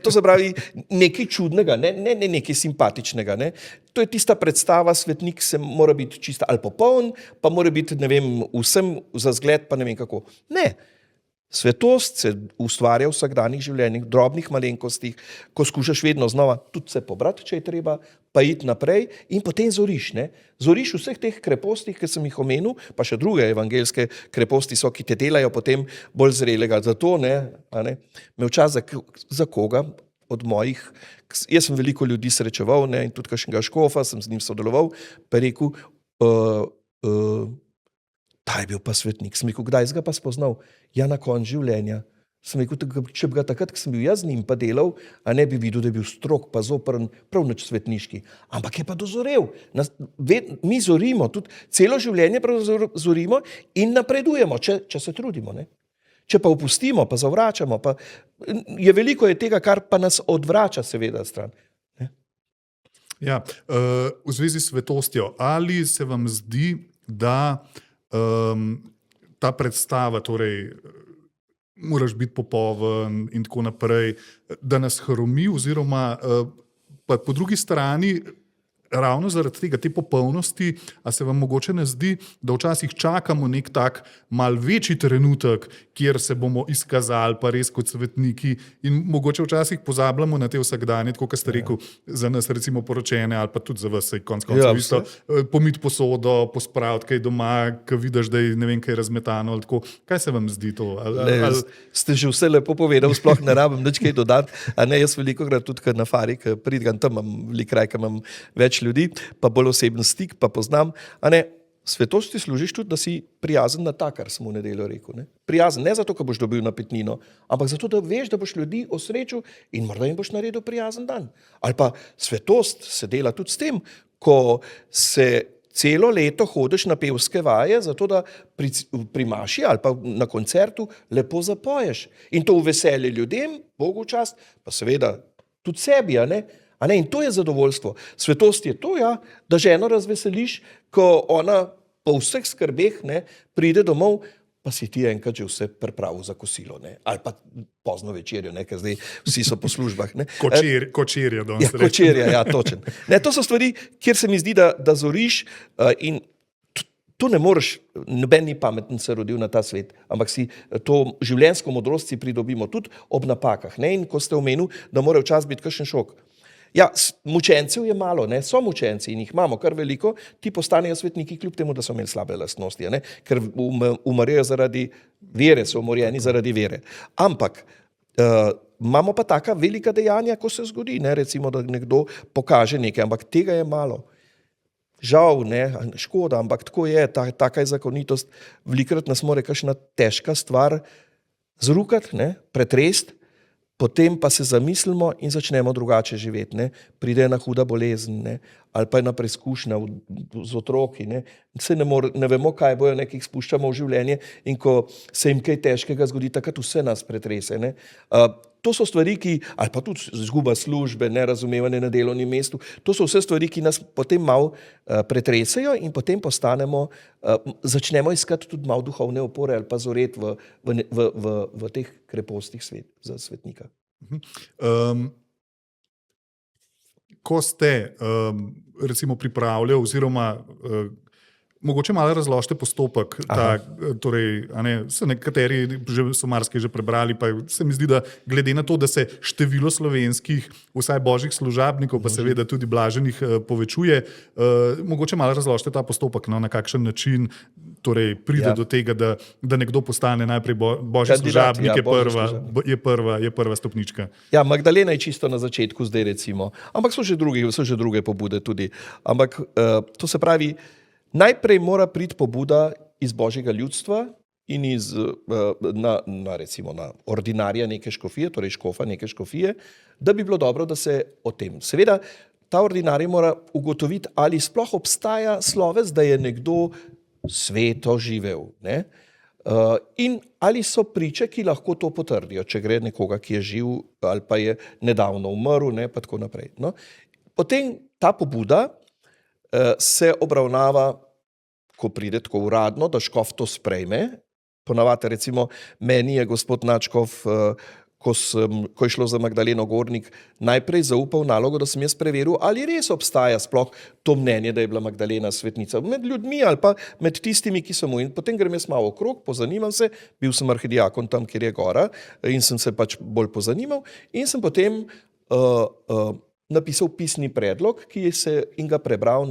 S1: To se pravi nekaj čudnega, ne nekaj simpatičnega. To je tista predstava, svetnik se mora biti čista ali popoln, pa mora biti, vsem za zgled, pa ne vem kako. Ne. Svetost se ustvarja v vsakdanjih življenjih, v drobnih malenkostih, ko skušaš vedno znova tudi se pobrati, če je treba, pa iti naprej in potem zoriš. Zoriš vseh teh krepostih, ki sem jih omenil, pa še druge evangelske kreposti so, ki te delajo potem bolj zrelega. Zato me včas za koga od mojih, jaz sem veliko ljudi srečeval in tudi kakšnega škofa, sem z njim sodeloval, pa je rekel, ta je bil pa svetnik. Sem rekel, kdaj si ga pa spoznal? Ja, na koncu življenja. Sem rekel, če bi ga takrat, ko sem bil jaz z njim pa delal, ne bi videl, da je bil strog pa zoprn, prav nič svetniški. Ampak je pa dozorel. Mi zorimo, tudi celo življenje zorimo in napredujemo, če se trudimo. Če pa opustimo, pa zavračamo, pa je veliko tega, kar pa nas odvrača seveda stran.
S2: Ja, v zvezi s svetostjo, ali se vam zdi, da ta predstava, torej moraš biti popoln in tako naprej, da nas hromi, oziroma pa po drugi strani ravno zaradi tega, te popolnosti, a se vam mogoče ne zdi, da včasih čakamo nek tak mal večji trenutek, kjer se bomo izkazali pa res kot svetniki in mogoče včasih pozabljamo na te vsakdanje, tako kot ste rekel, za nas recimo poročene ali pa tudi za vas, konec koncev isto, pomiti posodo, pospraviti kaj doma, ko vidiš, da je ne vem kaj razmetano ali tako. Kaj se vam zdi to?
S1: Ste že vse lepo povedal, sploh ne rabim nič kaj dodati, jaz velikokrat tudi na Fari, ko pridem, tam imam velik kraj, ko imam več ljudi, pa bolj oseben stik, pa poznam. Svetosti služiš tudi, da si prijazen na ta, kar sem v nedeljo rekel. Prijazen, ne zato, ker boš dobil napitnino, ampak zato, da veš, da boš ljudi osrečil in morda jim boš naredil prijazen dan. Ali pa svetost se dela tudi s tem, ko se celo leto hodiš na pevske vaje, zato da pri maši ali pa na koncertu lepo zapoješ. In to v veselje ljudem, Bogu v čast, pa seveda tudi sebi, in to je zadovoljstvo. Svetost je to, da ženo razveseliš, ko ona po vseh skrbeh pride domov, pa si ti enkrat že vse pripravil za kosilo. Ali pa pozno večerjo, ker zdaj vsi so po službah.
S2: Kočerja.
S1: Kočerja, točen. To so stvari, kjer se mi zdi, da zoriš in to ne moreš, noben ni pameten se rodil na ta svet, ampak si to življenjsko modrost si pridobimo tudi ob napakah. In ko ste omenil, da mora včasih biti kakšen šok. Ja, mučencev je malo, so mučenci in jih imamo kar veliko, ti postanejo svetniki kljub temu, da so imeli slabe lastnosti, ker umrejo zaradi vere, so umorjeni zaradi vere. Ampak imamo pa taka velika dejanja, ko se zgodi, recimo, da nekdo pokaže nekaj, ampak tega je malo. Žal, škoda, ampak tako je, taka je zakonitost, velikokrat nas mora kakšna težka stvar zrukati, pretresti, potem pa se zamislimo in začnemo drugače živeti. Pride ena huda bolezen, ali pa ena preizkušnja z otroki. Se ne vemo, kaj bojo, ki jih spuščamo v življenje in ko se jim kaj težkega zgodi, takrat vse nas pretrese. To so stvari, ali pa tudi izguba službe, nerazumevanje na delovnem mestu, to so vse stvari, ki nas potem malo pretresejo in potem začnemo iskati tudi malo duhovne opore ali pa zoreti v teh krepostih za svetnika.
S2: Ko ste recimo pripravljali oziroma Mogoče malo razložite postopek. Torej, nekateri so marsikaj že prebrali, pa se mi zdi, da glede na to, da se število slovenskih, vsaj božjih služabnikov, pa seveda tudi blaženih povečuje, mogoče malo razložite ta postopek, na kakšen način torej pride do tega, da nekdo postane najprej božji služabnik, je prva stopnička.
S1: Ja, Magdalena je čisto na začetku zdaj recimo, ampak so že druge pobude tudi. Ampak to se pravi, najprej mora priti pobuda iz božjega ljudstva in recimo na ordinarja neke škofije, torej škofa neke škofije, da bi bilo dobro, da se o tem. Seveda, ta ordinarij mora ugotoviti, ali sploh obstaja sloves, da je nekdo sveto živel. Ne? In ali so priče, ki lahko to potrdijo, če gre nekoga, ki je živ ali pa je nedavno umrl, ne, pa tako naprej. No? Potem ta pobuda se obravnava, ko pride tako uradno, da škof to sprejme. Ponavadi, recimo, meni je gospod Nadškof, ko je šlo za Magdaleno Gornik, najprej zaupal nalogo, da sem jaz preveril, ali res obstaja sploh to mnenje, da je bila Magdalena svetnica med ljudmi ali pa med tistimi, ki so mu. In potem grem jaz malo okrog, pozanimam se, bil sem arhidiakon tam, kjer je gora, in sem se pač bolj pozanimal in sem potem napisal pisni predlog, in ga prebral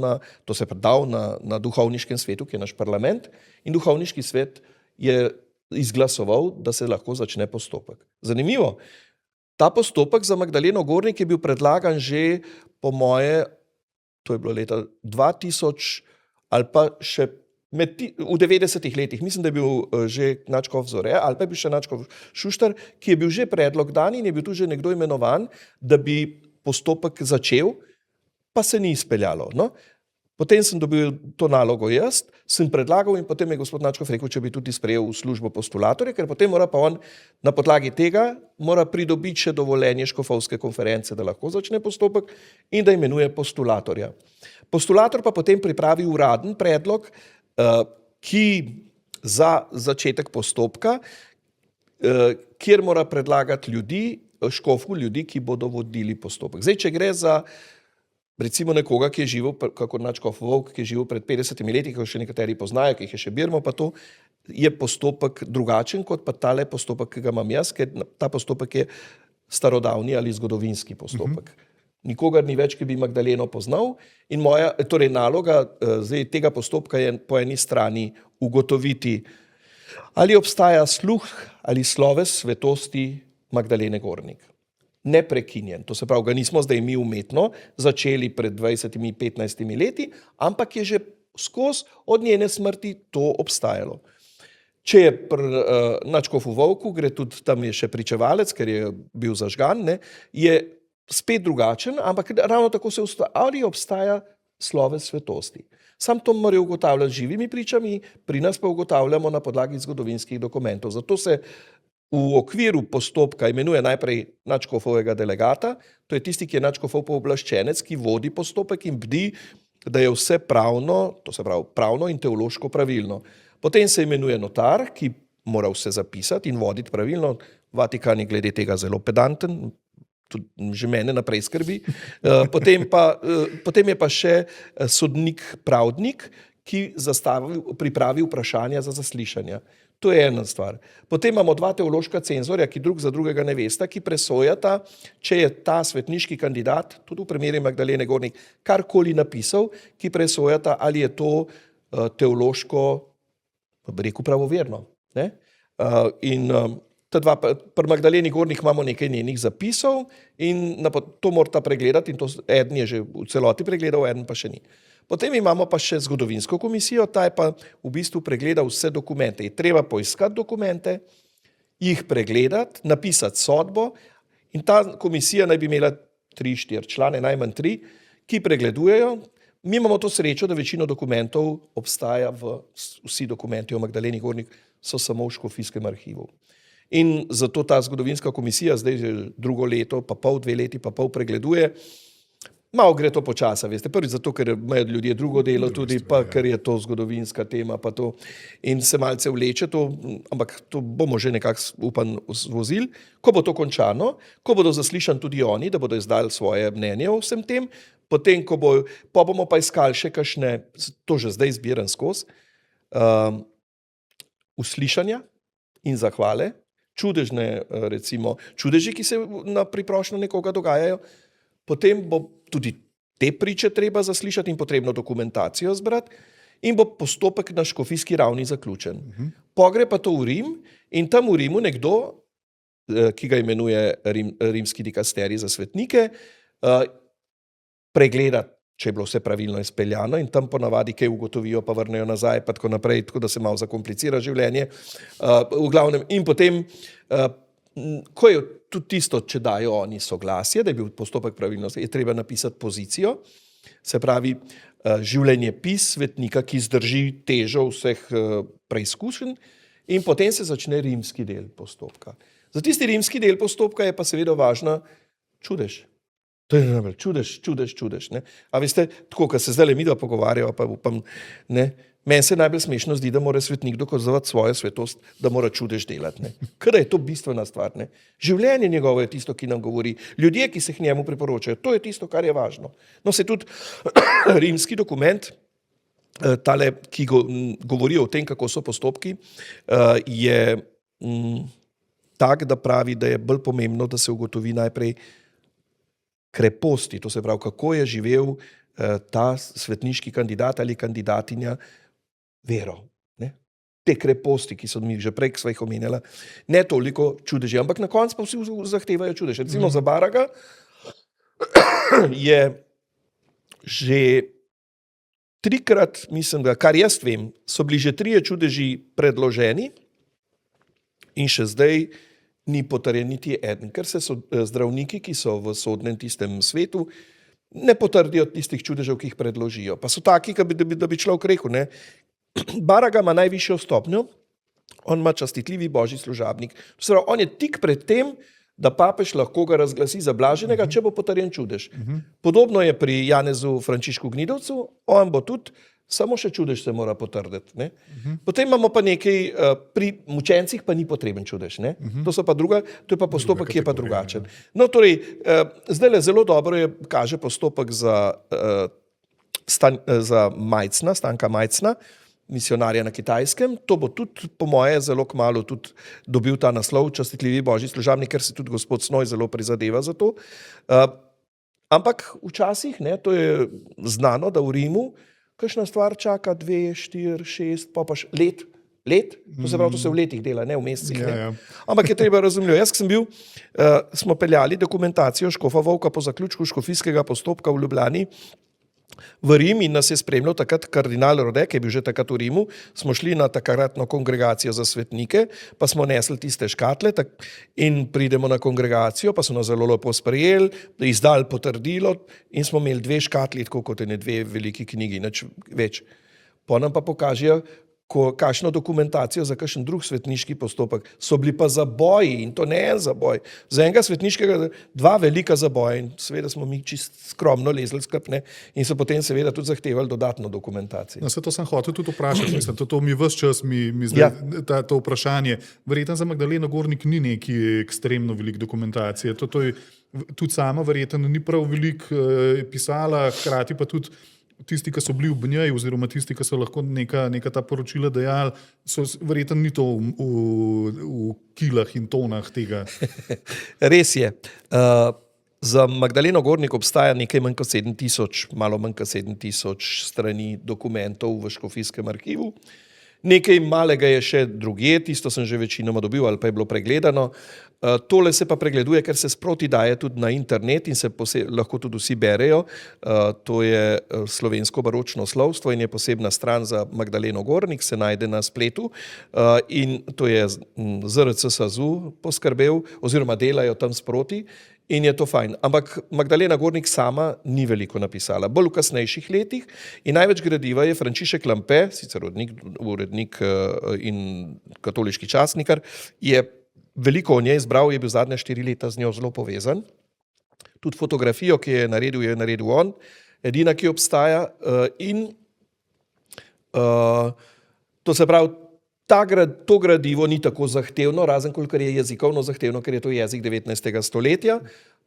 S1: to se je predal na duhovniškem svetu, ki je naš parlament, in duhovniški svet je izglasoval, da se lahko začne postopek. Zanimivo, ta postopek za Magdaleno Gornik je bil predlagan že po moje, to je bilo leta 2000 ali pa še v 90-ih letih, mislim, da je bil že Nadškof Zore, ali pa je bil še Nadškof Šuštar, ki je bil že predlog dan in je bil tu že nekdo imenovan, da bi postopek začel, pa se ni izpeljalo. No? Potem sem dobil to nalogo jaz, sem predlagal in potem je gospod Nadškof rekel, če bi tudi sprejel v službo postulatorja, ker potem mora pa on na podlagi tega pridobiti še dovoljenje škofovske konference, da lahko začne postopek in da imenuje postulatorja. Postulator pa potem pripravi uraden predlog, ki za začetek postopka, kjer mora predlagati škofu ljudi, ki bodo vodili postopek. Zdaj, če gre za recimo nekoga, ki je živel, kakor Nadškof Volk, ki je živel pred 50 leti, ki še nekateri poznajo, ki jih je še birmo, pa to je postopek drugačen, kot pa tale postopek, ki ga imam jaz, ker ta postopek je starodavni ali zgodovinski postopek. Nikogar ni več, ki bi Magdaleno poznal in torej naloga zdaj tega postopka je po eni strani ugotoviti, ali obstaja sluh ali sloves svetosti Magdalene Gornik. Neprekinjen, to se pravi, ga nismo zdaj mi umetno začeli pred 20-15 leti, ampak je že skozi od njene smrti to obstajalo. Če je pri Nadškofu Volku, gre tudi tam je še pričevalec, ker je bil zažgan, ne, je spet drugačen, ampak ravno tako se ali obstaja sloves svetosti. Sam to morajo ugotavljati živimi pričami, pri nas pa ugotavljamo na podlagi zgodovinskih dokumentov. Zato se v okviru postopka imenuje najprej Nadškofovega delegata, to je tisti, ki je Nadškofov pooblaščenec, ki vodi postopek in bdi, da je vse pravno, to se pravi pravno in teološko pravilno. Potem se imenuje notar, ki mora vse zapisati in voditi pravilno. Vatikan je glede tega zelo pedanten, tudi že mene naprej skrbi. Potem je pa še sodnik pravdnik, ki pripravi vprašanja za zaslišanja. To je ena stvar. Potem imamo dva teološka cenzorja, ki drug za drugega ne vesta, ki presojata, če je ta svetniški kandidat, tudi v primeru Magdalene Gornik, karkoli napisal, ki presojata, ali je to teološko, bi rekel, pravoverno. Ne? Pri Magdaleni Gornik imamo nekaj njenih zapisov in to morata pregledati in eden je že v celoti pregledal, eden pa še ni. Potem imamo pa še zgodovinsko komisijo, ta je pa v bistvu pregledal vse dokumente. Je treba poiskati dokumente, jih pregledati, napisati sodbo in ta komisija naj bi imela 3-4 člane, najmanj 3, ki pregledujejo. Mi imamo to srečo, da večino dokumentov obstaja, vsi dokumenti o Magdaleni Gornik so samo v škofijskem arhivu. In zato ta zgodovinska komisija zdaj že drugo leto, pa pol, 2 leti, pa pol pregleduje. Malo gre to počasa, veste, prvič zato, ker imajo ljudje drugo delo tudi, pa ker je to zgodovinska tema, pa to in se malce vleče to, ampak to bomo že nekako upam zvozili. Ko bo to končano, ko bodo zaslišani tudi oni, da bodo izdali svoje mnenje o vsem tem, potem, pa bomo pa iskali še kakšne, to že zdaj zbiram skozi, uslišanja in zahvale, čudežne, recimo, čudeži, ki se na priprošnjo nekoga dogajajo, potem bo tudi te priče treba zaslišati in potrebno dokumentacijo zbrati in bo postopek na škofijski ravni zaključen. Pogre pa to v Rim in tam v Rimu nekdo, ki ga imenuje rimski dikasterij za svetnike, pregleda, če je bilo vse pravilno izpeljano in tam ponavadi kaj ugotovijo, pa vrnejo nazaj, pa tako naprej, tako da se malo zakomplicira življenje. V glavnem, in potem, ko je tudi tisto, če dajo oni soglasje, da je bil postopek pravilno, je treba napisati pozicijo, se pravi življenjepis svetnika, ki zdrži težo vseh preizkušenj in potem se začne rimski del postopka. Za tisti rimski del postopka je pa seveda važna čudež. To je najbolj čudež. Ne? A veste, tako, ko se zdaj mi dva pogovarjava, pa upam, ne, meni se najbolj smešno zdi, da mora svetnik dokazovati svojo svetost, da mora čudež delati. Ne? Kada je to bistvena stvar. Ne? Življenje njegovo je tisto, ki nam govori. Ljudje, ki se k njemu priporočajo, to je tisto, kar je važno. No, se tudi rimski dokument, tale, ki govori o tem, kako so postopki, je tak, da pravi, da je bolj pomembno, da se ugotovi najprej kreposti, to se pravi, kako je živel ta svetniški kandidat ali kandidatinja vero. Ne? Te kreposti, ki so mi že prej sva jih omenjala, ne toliko čudeži, ampak na koncu pa vsi zahtevajo čudež. Recimo za Baraga je že trikrat, mislim, da kar jaz vem, so bili že 3 čudeži predloženi in še zdaj ni potrjen niti eden, ker se zdravniki, ki so v sodnem tistem svetu, ne potrdijo tistih čudežev, ki jih predložijo. Pa so taki, da bi človek rekel, ne. Baraga ima najvišjo stopnjo, on ima častitljivi božji služabnik. To se pravi, on je tik pred tem, da papež lahko ga razglasi za blaženega, če bo potrjen čudež. Podobno je pri Janezu Frančišku Gnidovcu, on bo tudi, samo še čudež se mora potrditi. Ne? Potem imamo pa nekaj, pri mučencih pa ni potreben čudež. Ne? To so pa druga, to je pa postopek, ki je pa drugačen. No, torej, zdaj zelo dobro kaže postopek za Majcna, Stanka Majcna, misionarja na Kitajskem. To bo tudi, po moje, zelo kmalu tudi dobil ta naslov častitljivi božji služabnik, ker se tudi gospod Snoj zelo prizadeva za to. Ampak včasih, ne, to je znano, da v Rimu kakšna stvar čaka 2, 4, 6, pa let. To se pravi, to se v letih dela, ne v mesecih. Ne? Ampak je treba razumljivo. Jaz sem bil, smo peljali dokumentacijo škofa Vovka po zaključku škofijskega postopka v Ljubljani v Rim in nas je spremljal takrat kardinal Rode, ki je bil že takrat v Rimu. Smo šli na takratno kongregacijo za svetnike, pa smo nesli tiste škatle in pridemo na kongregacijo, pa so nas zelo lepo sprejeli, izdali potrdilo in smo imeli 2 škatli, tako kot 2 veliki knjigi, nič več. Po nam pa pokažejo, kakšno dokumentacijo za kakšen drug svetniški postopek. So bili pa zaboji in to ne en zaboj. Za enega svetniškega 2 velika zaboja in seveda smo mi čist skromno lezli skupaj in so potem seveda tudi zahtevali dodatno dokumentacijo.
S2: No, se to sem hotel tudi vprašati, mislim, to mi ves čas mi zdaj to vprašanje. Verjetno za Magdaleno Gornik ni neki ekstremno velik dokumentacije. To je tudi sama verjetno ni prav veliko pisala, hkrati pa tudi tisti, ki so bili v njej, oziroma tisti, ki so lahko neka ta poročila dejali, so verjetno ni to v kilah in tonah tega.
S1: Res je. Za Magdaleno Gornik obstaja nekaj manj kot 7,000, malo manj kot 7,000 strani dokumentov v škofijskem arhivu. Nekaj malega je še drugje, tisto sem že večinoma dobil ali pa je bilo pregledano. Tole se pa pregleduje, ker se sproti daje tudi na internet in se lahko tudi vsi berejo. To je slovensko baročno slovstvo in je posebna stran za Magdaleno Gornik, se najde na spletu in to je ZRC SAZU poskrbel oziroma delajo tam sproti. In je to fajn. Ampak Magdalena Gornik sama ni veliko napisala. Bolj v kasnejših letih in največ gradiva je Frančišek Lampe, sicer urednik in katoliški časnikar, je veliko o njej zbral, je bil zadnja 4 leta z njo zelo povezan. Tudi fotografijo, ki je naredil on, edina, ki obstaja. To se pravi, to gradivo ni tako zahtevno, razen kolikor je jezikovno zahtevno, ker je to jezik 19. stoletja.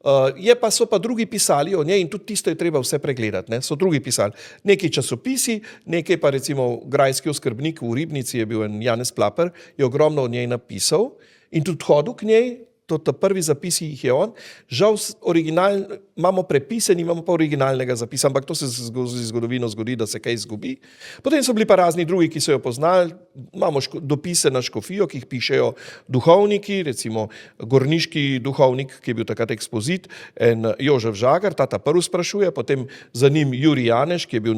S1: So pa drugi pisali o njej in tudi tisto je treba vse pregledati. Ne? So drugi pisali. Nekaj časopisi, nekaj pa recimo grajski oskrbnik v Ribnici je bil en Janez Plaper, je ogromno o njej napisal in tudi hodil k njej. To prvi zapisi jih je on. Žal, imamo prepise, nimamo pa originalnega zapisa, ampak to se z zgodovino zgodi, da se kaj izgubi. Potem so bili pa razni drugi, ki so jo poznali. Imamo dopise na škofijo, ki jih pišejo duhovniki, recimo gorniški duhovnik, ki je bil takrat ekspozit, en Jožef Žagar, ta prvi sprašuje, potem za njim Jurij Janeš, ki je bil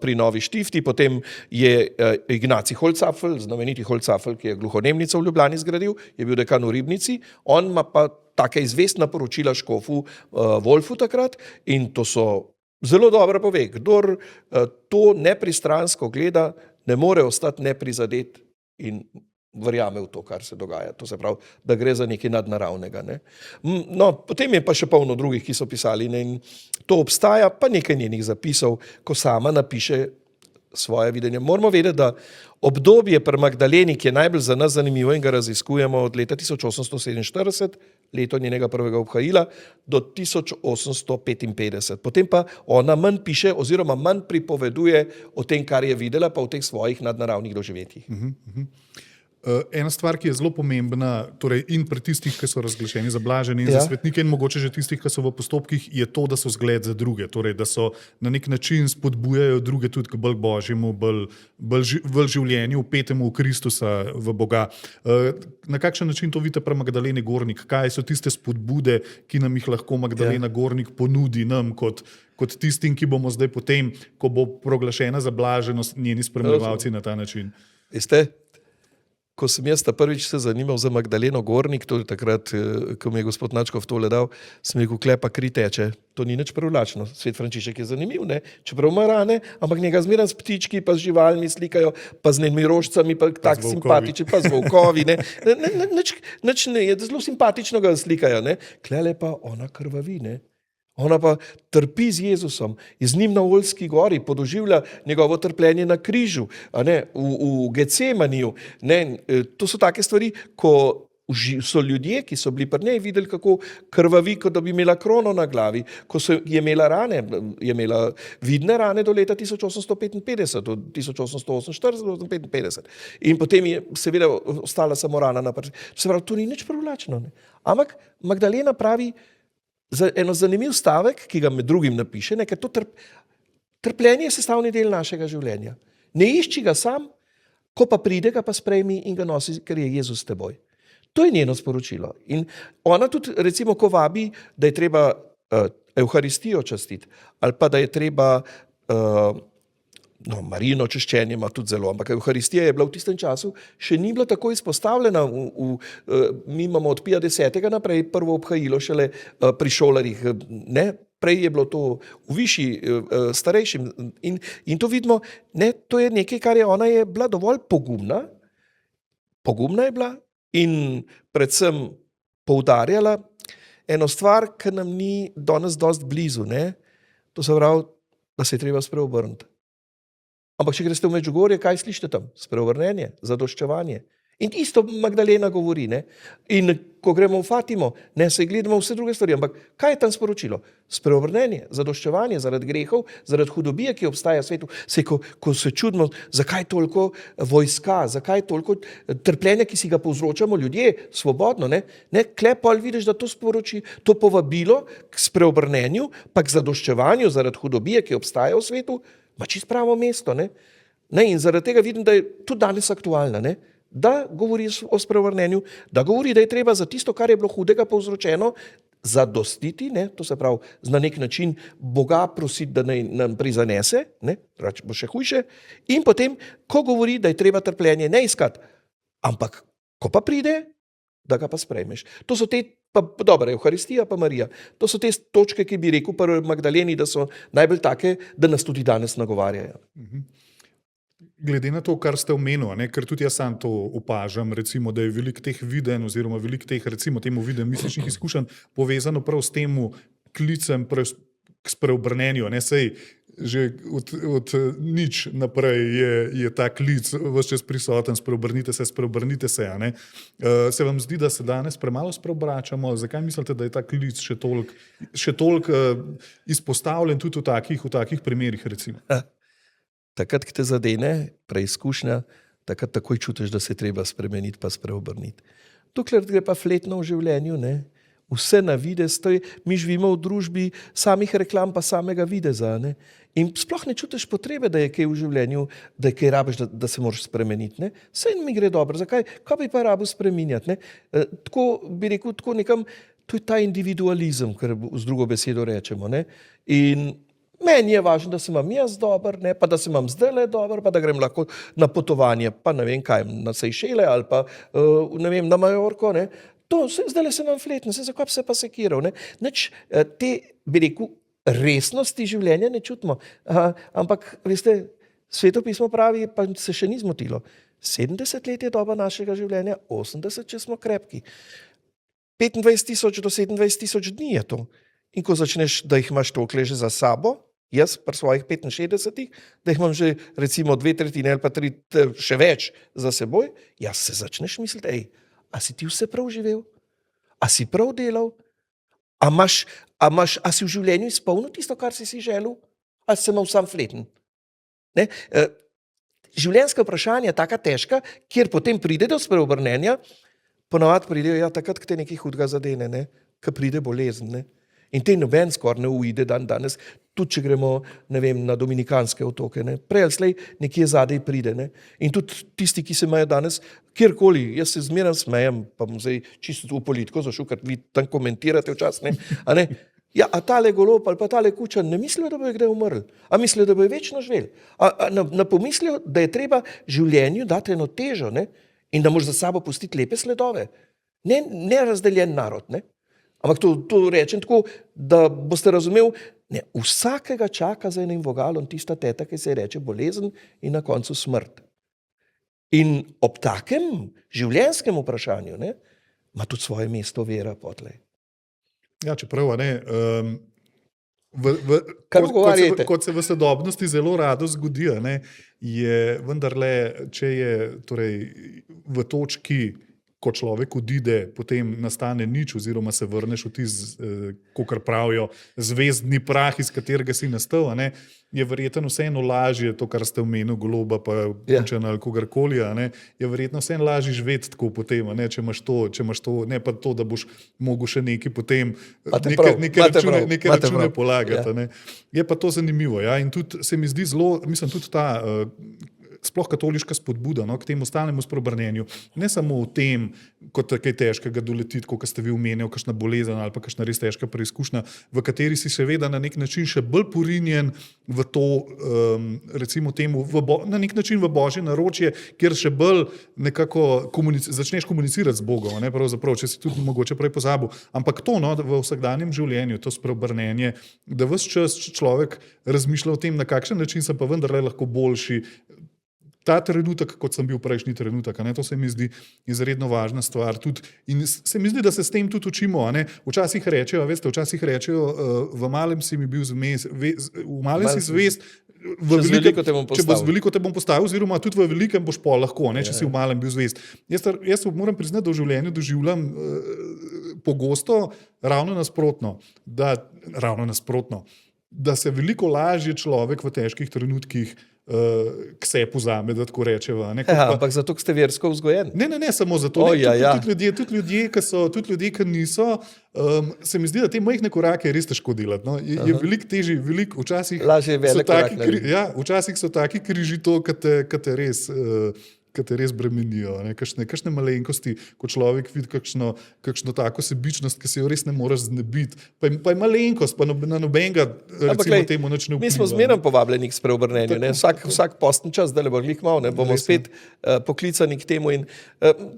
S1: pri Novi Štifti, potem je Ignacij Holcapfel, znameniti Holcapfel, ki je gluhonemnico v Ljubljani zgradil, je bil dekan v Ribnici. On ima pa take izvestna poročila škofu Wolfu takrat in to so zelo dobro pove. Kdor to nepristransko gleda, ne more ostati neprizadet in verjame v to, kar se dogaja. To se pravi, da gre za nekaj nadnaravnega. Ne? No, potem je pa še polno drugih, ki so pisali, ne? In to obstaja, pa nekaj njenih zapisov, ko sama napiše svoje videnje. Moramo vedeti, da obdobje pri Magdaleni, ki je najbolj za nas zanimivo in ga raziskujemo od leta 1847, leto njenega prvega obhajila, do 1855. Potem pa ona manj piše oziroma manj pripoveduje o tem, kar je videla, pa o teh svojih nadnaravnih doživetjih.
S2: Ena stvar, ki je zelo pomembna, torej in pri tistih, ki so razglašeni za blažene in za svetnike in mogoče že tistih, ki so v postopkih, je to, da so zgled za druge, torej da so na nek način spodbujajo druge tudi k bolj božjemu, bolj življenju, vpetemu v Kristusa, v Boga. Na kakšen način to vidite pri Magdaleni Gornik? Kaj so tiste spodbude, ki nam jih lahko Magdalena Gornik ponudi nam kot tistim, ki bomo zdaj potem, ko bo proglašena za blaženost, njeni spremljevalci na ta način?
S1: Veste, ko sem jaz prvič se zanimal za Magdaleno Gornik, to je takrat, ko mi je gospod Načkov tole dal, sem rekel, klepa kri teče. To ni nič privlačno. Svet Frančišek je zanimiv, ne? Čeprav ima rane, ampak njega zmeraj s ptički, pa z živalmi slikajo, pa z nemirožcami, pa tak simpatični, pa z volkovi. Nič ne, je zelo simpatično ga slikajo. Ne? Klele pa ona krvavi, ne? Ona pa trpi z Jezusom, z njim na Oljski gori, podoživlja njegovo trpljenje na križu, v Getsemaniju. To so take stvari, ko so ljudje, ki so bili pri njej, videli, kako krvavi, kot da bi imela krono na glavi, ko je imela rane, je imela vidne rane do leta 1855, od 1848 do 1855. In potem je seveda ostala samo rana na prsi. Se pravi, to ni nič privlačno. Ne? Ampak Magdalena pravi, eno zanimiv stavek, ki ga med drugim napiše, ker to trpljenje je sestavni del našega življenja. Ne išči ga sam, ko pa pride, ga pa sprejmi in ga nosi, ker je Jezus s teboj. To je njeno sporočilo. In ona tudi, recimo, ko vabi, da je treba Evharistijo častiti, ali pa da je treba Marijino češčenje ima tudi zelo, ampak Evharistija je bila v tistem času, še ni bila tako izpostavljena. Mi imamo od Pija X. naprej prvo obhajilo šele pri šolarjih. Ne? Prej je bilo to v višji, starejšim. In to vidimo, ne? To je nekaj, kar ona je bila dovolj pogumna. Pogumna je bila in predvsem poudarjala eno stvar, ki nam ni danes dosti blizu. Ne? To se pravi, da se je treba spreobrniti. Ampak če greste v Medžugorje, kaj slišite tam? Spreobrnenje, zadoščevanje. In isto Magdalena govori. Ne? In ko gremo v Fatimo, ne se gledamo vse druge stvari, ampak kaj je tam sporočilo? Spreobrnenje, zadoščevanje zaradi grehov, zaradi hudobije, ki obstaja v svetu. Ko se čudimo, zakaj toliko vojska, zakaj toliko trpljenja, ki si ga povzročamo ljudje, svobodno. Ne? Kle pol vidiš, da to sporoči, to povabilo k spreobrnenju, pa k zadoščevanju zaradi hudobije, ki obstaja v svetu, ima čisto pravo mesto. Ne? In zaradi tega vidim, da je tudi danes aktualna. Ne? Da govori o spreobrnenju, da govori, da je treba za tisto, kar je bilo hudega povzročeno, zadostiti, ne? To se pravi, na nek način Boga prositi, da nam prizanese, drugače bo še hujše. In potem, ko govori, da je treba trpljenje ne iskati, ampak ko pa pride, da ga pa sprejmeš. To so te, dobra, Evharistija pa Marija, to so te točke, ki bi rekel pri Magdaleni, da so najbolj take, da nas tudi danes nagovarjajo.
S2: Glede na to, kar ste omenili, ker tudi jaz sam to opažam, recimo, da je veliko teh videnj oziroma veliko teh, recimo temu videnj mističnih izkušenj povezano prav s tem klicem k spreobrnenju. Sej že od nič naprej je ta klic vse čas prisoten, spreobrnite se. A ne? Se vam zdi, da se danes premalo spreobračamo? Zakaj mislite, da je ta klic še toliko izpostavljen tudi v takih primerih, recimo?
S1: Takrat, ko te zadene preizkušnja, takrat takoj čutiš, da se treba spremeniti pa spreobrniti. Dokler gre pa fletno v življenju, ne? Vse na videz, mi živimo v družbi samih reklam pa samega videza, ne? In sploh ne čutiš potrebe, da je kaj v življenju, da je kaj rabiš, da se moraš spremeniti, ne? Saj mi gre dobro, zakaj? Kaj bi pa rabil spreminjati, ne? Tako bi rekel, tako nekam, to je ta individualizem, kar z drugo besedo rečemo, ne? In meni je važno, da se imam jaz dober, ne, pa da se imam zdajle dober, pa da grem lahko na potovanje, pa ne vem kaj, na Sejšele ali pa ne vem, na Majorko, ne. To, zdajle se imam fletno, zakaj bi se pa sekiral, ne. Nič te, bi rekel, resnosti življenja ne čutimo. Ampak, veste, Svetopismo pravi, pa se še ni zmotilo. 70 let je doba našega življenja, 80, če smo krepki. 25 000 do 27 000 dni je to. In ko začneš, da jih imaš toliko že za sabo, jaz pri svojih 65, da jih imam že recimo 2/3 ali pa 3, še več za seboj, jaz se začneš misliti, a si ti vse prav živel? A si prav delal? A si v življenju izpolnil tisto, kar si želel? Ali si imel sam fleten? Ne? Življenjska vprašanja, taka težka, kjer potem pride do spreobrnenja, ponavadi pridejo takrat, ko te nekaj hudega zadene, ne? Ko pride bolezen, ne? In te noben skoraj ne uide danes, tudi če gremo, ne vem, na Dominikanske otoke, ne. Prej ali slej nekje zadaj pride, ne. In tudi tisti, ki se imajo danes, kjerkoli, jaz se zmeraj smejem, pa bom zdaj čisto v politiko zašel, ker vi tam komentirate včasih, ne, a ne. Ja, a tale golob ali pa tale kučan ne mislijo, da bojo kdaj umrli? A mislijo, da bojo večno živeli? A ne pomislijo, da je treba življenju dati eno težo, ne, in da moraš za sabo pustiti lepe sledove? Ne razdeljen narod, ne. Ampak to rečem tako, da boste razumeli, ne, vsakega čaka za enim vogalom tista teta, ki se reče bolezen in na koncu smrt. In ob takem življenjskem vprašanju, ne, ima tudi svoje mesto vera potlej.
S2: Ja, čeprav, ne, kot se v sodobnosti zelo rado zgodi, ne, je vendarle, če je torej v točki, ko človek odide, potem nastane nič oziroma se vrneš v tisti, kakor pravijo, zvezdni prah, iz katerega si nastal, ne, je verjetno vseeno lažje, to, kar ste omenil, goloba pa kučana ali kogarkoli, ne, je verjetno vseeno lažje živeti tako potem, ne, če imaš to, ne pa to, da boš mogel še nekaj potem, neke račune polagati. Ja. Ne. Je pa to zanimivo, ja, in tudi se mi zdi zelo, mislim, tudi ta sploh katoliška spodbuda, no, k temu stalnemu spreobrnenju. Ne samo v tem, kot kaj težkega doletiti, kot ste vi omenili, kakšna bolezen ali pa kakšna res težka preizkušnja, v kateri si seveda na nek način še bolj porinjen v to, recimo temu, na nek način v božje naročje, kjer še bolj nekako začneš komunicirati z Bogom, ne, pravzaprav, če si tudi mogoče prej pozabil. Ampak to, no, v vsakdanjem življenju, to spreobrnenje, da ves čas človek razmišlja o tem, na kakšen način sem pa vendarle lahko boljši. Ta trenutek, kot sem bil prejšnji trenutek, ne, to se mi zdi izredno važna stvar. Tudi, in se mi zdi, da se s tem tudi učimo. Ne. Včasih rečejo, v malem si mi bil zmes, v malem si zvest, če boš veliko te bom postavil, oziroma tudi v velikem boš pol lahko, ne, če si v malem bil zvest. Jaz moram priznati, da v življenju doživljam pogosto ravno nasprotno, da se veliko lažje človek v težkih trenutkih k se pozame, da tako rečeva.
S1: Ampak zato, ker ste versko vzgojen.
S2: Ne, samo zato. Tudi ljudje, ki niso, se mi zdi, da te majhne korake je res težko delati. No. Je veliko težji, včasih so taki križi to, ki te res bremenijo. Kakšne malenkosti, ko človek vidi kakšno tako sebičnost, ki se jo res ne moreš znebiti. Pa je malenkost, pa na nobenega recimo temu nič ne vpliva.
S1: Mi smo zmeraj povabljeni k spreobrnenju. Vsak postni čas, da le bo glih mal, ne, bomo spet poklicani k temu. In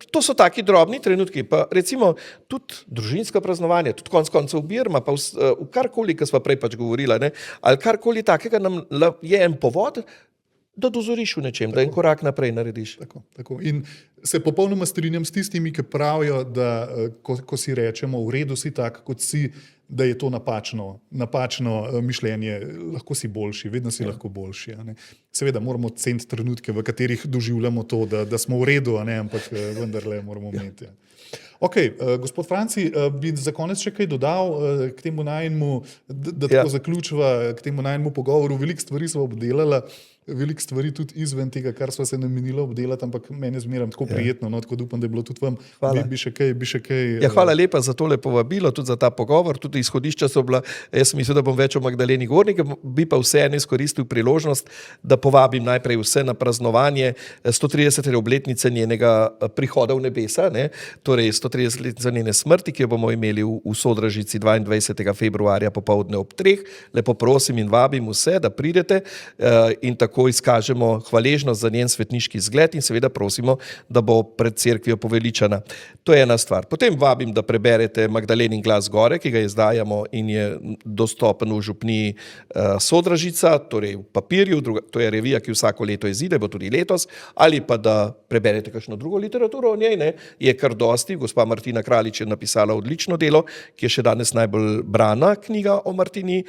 S1: to so taki drobni trenutki. Pa recimo tudi družinska praznovanja, tudi konec koncev Birma, pa v karkoli, kar sva prej pač govorila, ne, ali karkoli takega nam je en povod, da dozoriš v nečem, da en korak naprej narediš.
S2: Tako. In Se popolnoma strinjam s tistimi, ki pravijo, da ko si rečemo, v redu si tak, kot si, da je to napačno mišljenje. Lahko si boljši, vedno si lahko boljši. A ne? Seveda moramo ceniti trenutke, v katerih doživljamo to, da smo v redu, a ne? Ampak vendarle moramo imeti. Ok, gospod Franci, bi za konec še kaj dodal k temu najnemu, da tako zaključiva, k temu najnemu pogovoru. Veliko stvari smo obdelali, veliko stvari tudi izven tega, kar sva se namenila obdelati, ampak meni je zmeraj tako prijetno, no, tako da upam, da je bilo tudi vam. Bi še kaj.
S1: Ja, hvala lepa za tole povabilo, tudi za ta pogovor, tudi izhodišča so bila, jaz sem mislil, da bom več o Magdaleni Gornik, bi pa vseeno izkoristil priložnost, da povabim najprej vse na praznovanje 130. obletnice njenega prihoda v nebesa, ne? Torej 130. njene smrti, ki jo bomo imeli v Sodražici 22. februarja popoldne ob 3. Lepo prosim in vabim vse, da pridete in tako izkažemo hvaležnost za njen svetniški zgled in seveda prosimo, da bo pred cerkvijo poveličana. To je ena stvar. Potem vabim, da preberete Magdalenin glas gore, ki ga izdajamo in je dostopen v župniji Sodražica, torej v papirju, to je revija, ki vsako leto izide, bo tudi letos, ali pa da preberete kakšno drugo literaturo o njej, ne? Je kar dosti. Gospa Martina Kraljič je napisala odlično delo, ki je še danes najbolj brana knjiga o Martini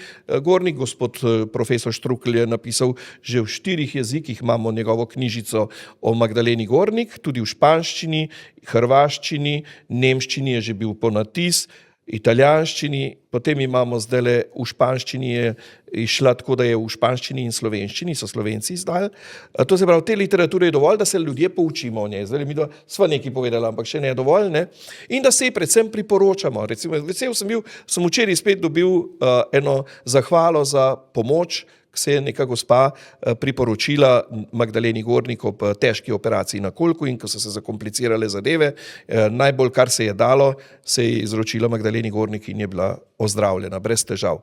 S1: Gornik. Gospod profesor Štrukelj je napisal že v 4 jezikih, imamo njegovo knjižico o Magdaleni Gornik, tudi v španščini, hrvaščini, nemščini je že bil ponatis, italijanščini, potem imamo zdajle v španščini je išla tako, da je v španščini in slovenščini, so Slovenci izdali. To se pravi, te literature je dovolj, da se ljudje poučimo o njej. Zdaj mi sva nekaj povedala, ampak še ne je dovolj, ne? In da se ji predvsem priporočamo. Recimo, vesel sem včeraj spet dobil eno zahvalo za pomoč, se je neka gospa priporočila Magdaleni Gornik ob težki operaciji na kolku in ko so se zakomplicirale zadeve, najbolj, kar se je dalo, se je izročila Magdaleni Gornik in je bila ozdravljena, brez težav.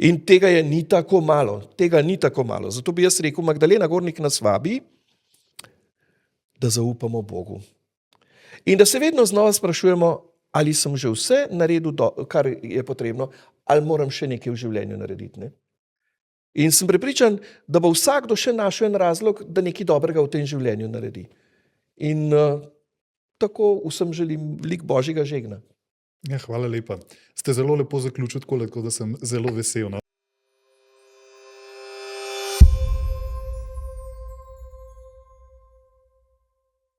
S1: In tega ni tako malo, Zato bi jaz rekel, Magdalena Gornik nas vabi, da zaupamo Bogu. In da se vedno znova sprašujemo, ali sem že vse naredil, kar je potrebno, ali moram še nekaj v življenju narediti, ne? In sem prepričan, da bo vsakdo še našel en razlog, da nekaj dobrega v tem življenju naredi. In tako vsem želim lik Božjega žegna.
S2: Ja, hvala lepa. Ste zelo lepo zaključili, tako da sem zelo vesel. No?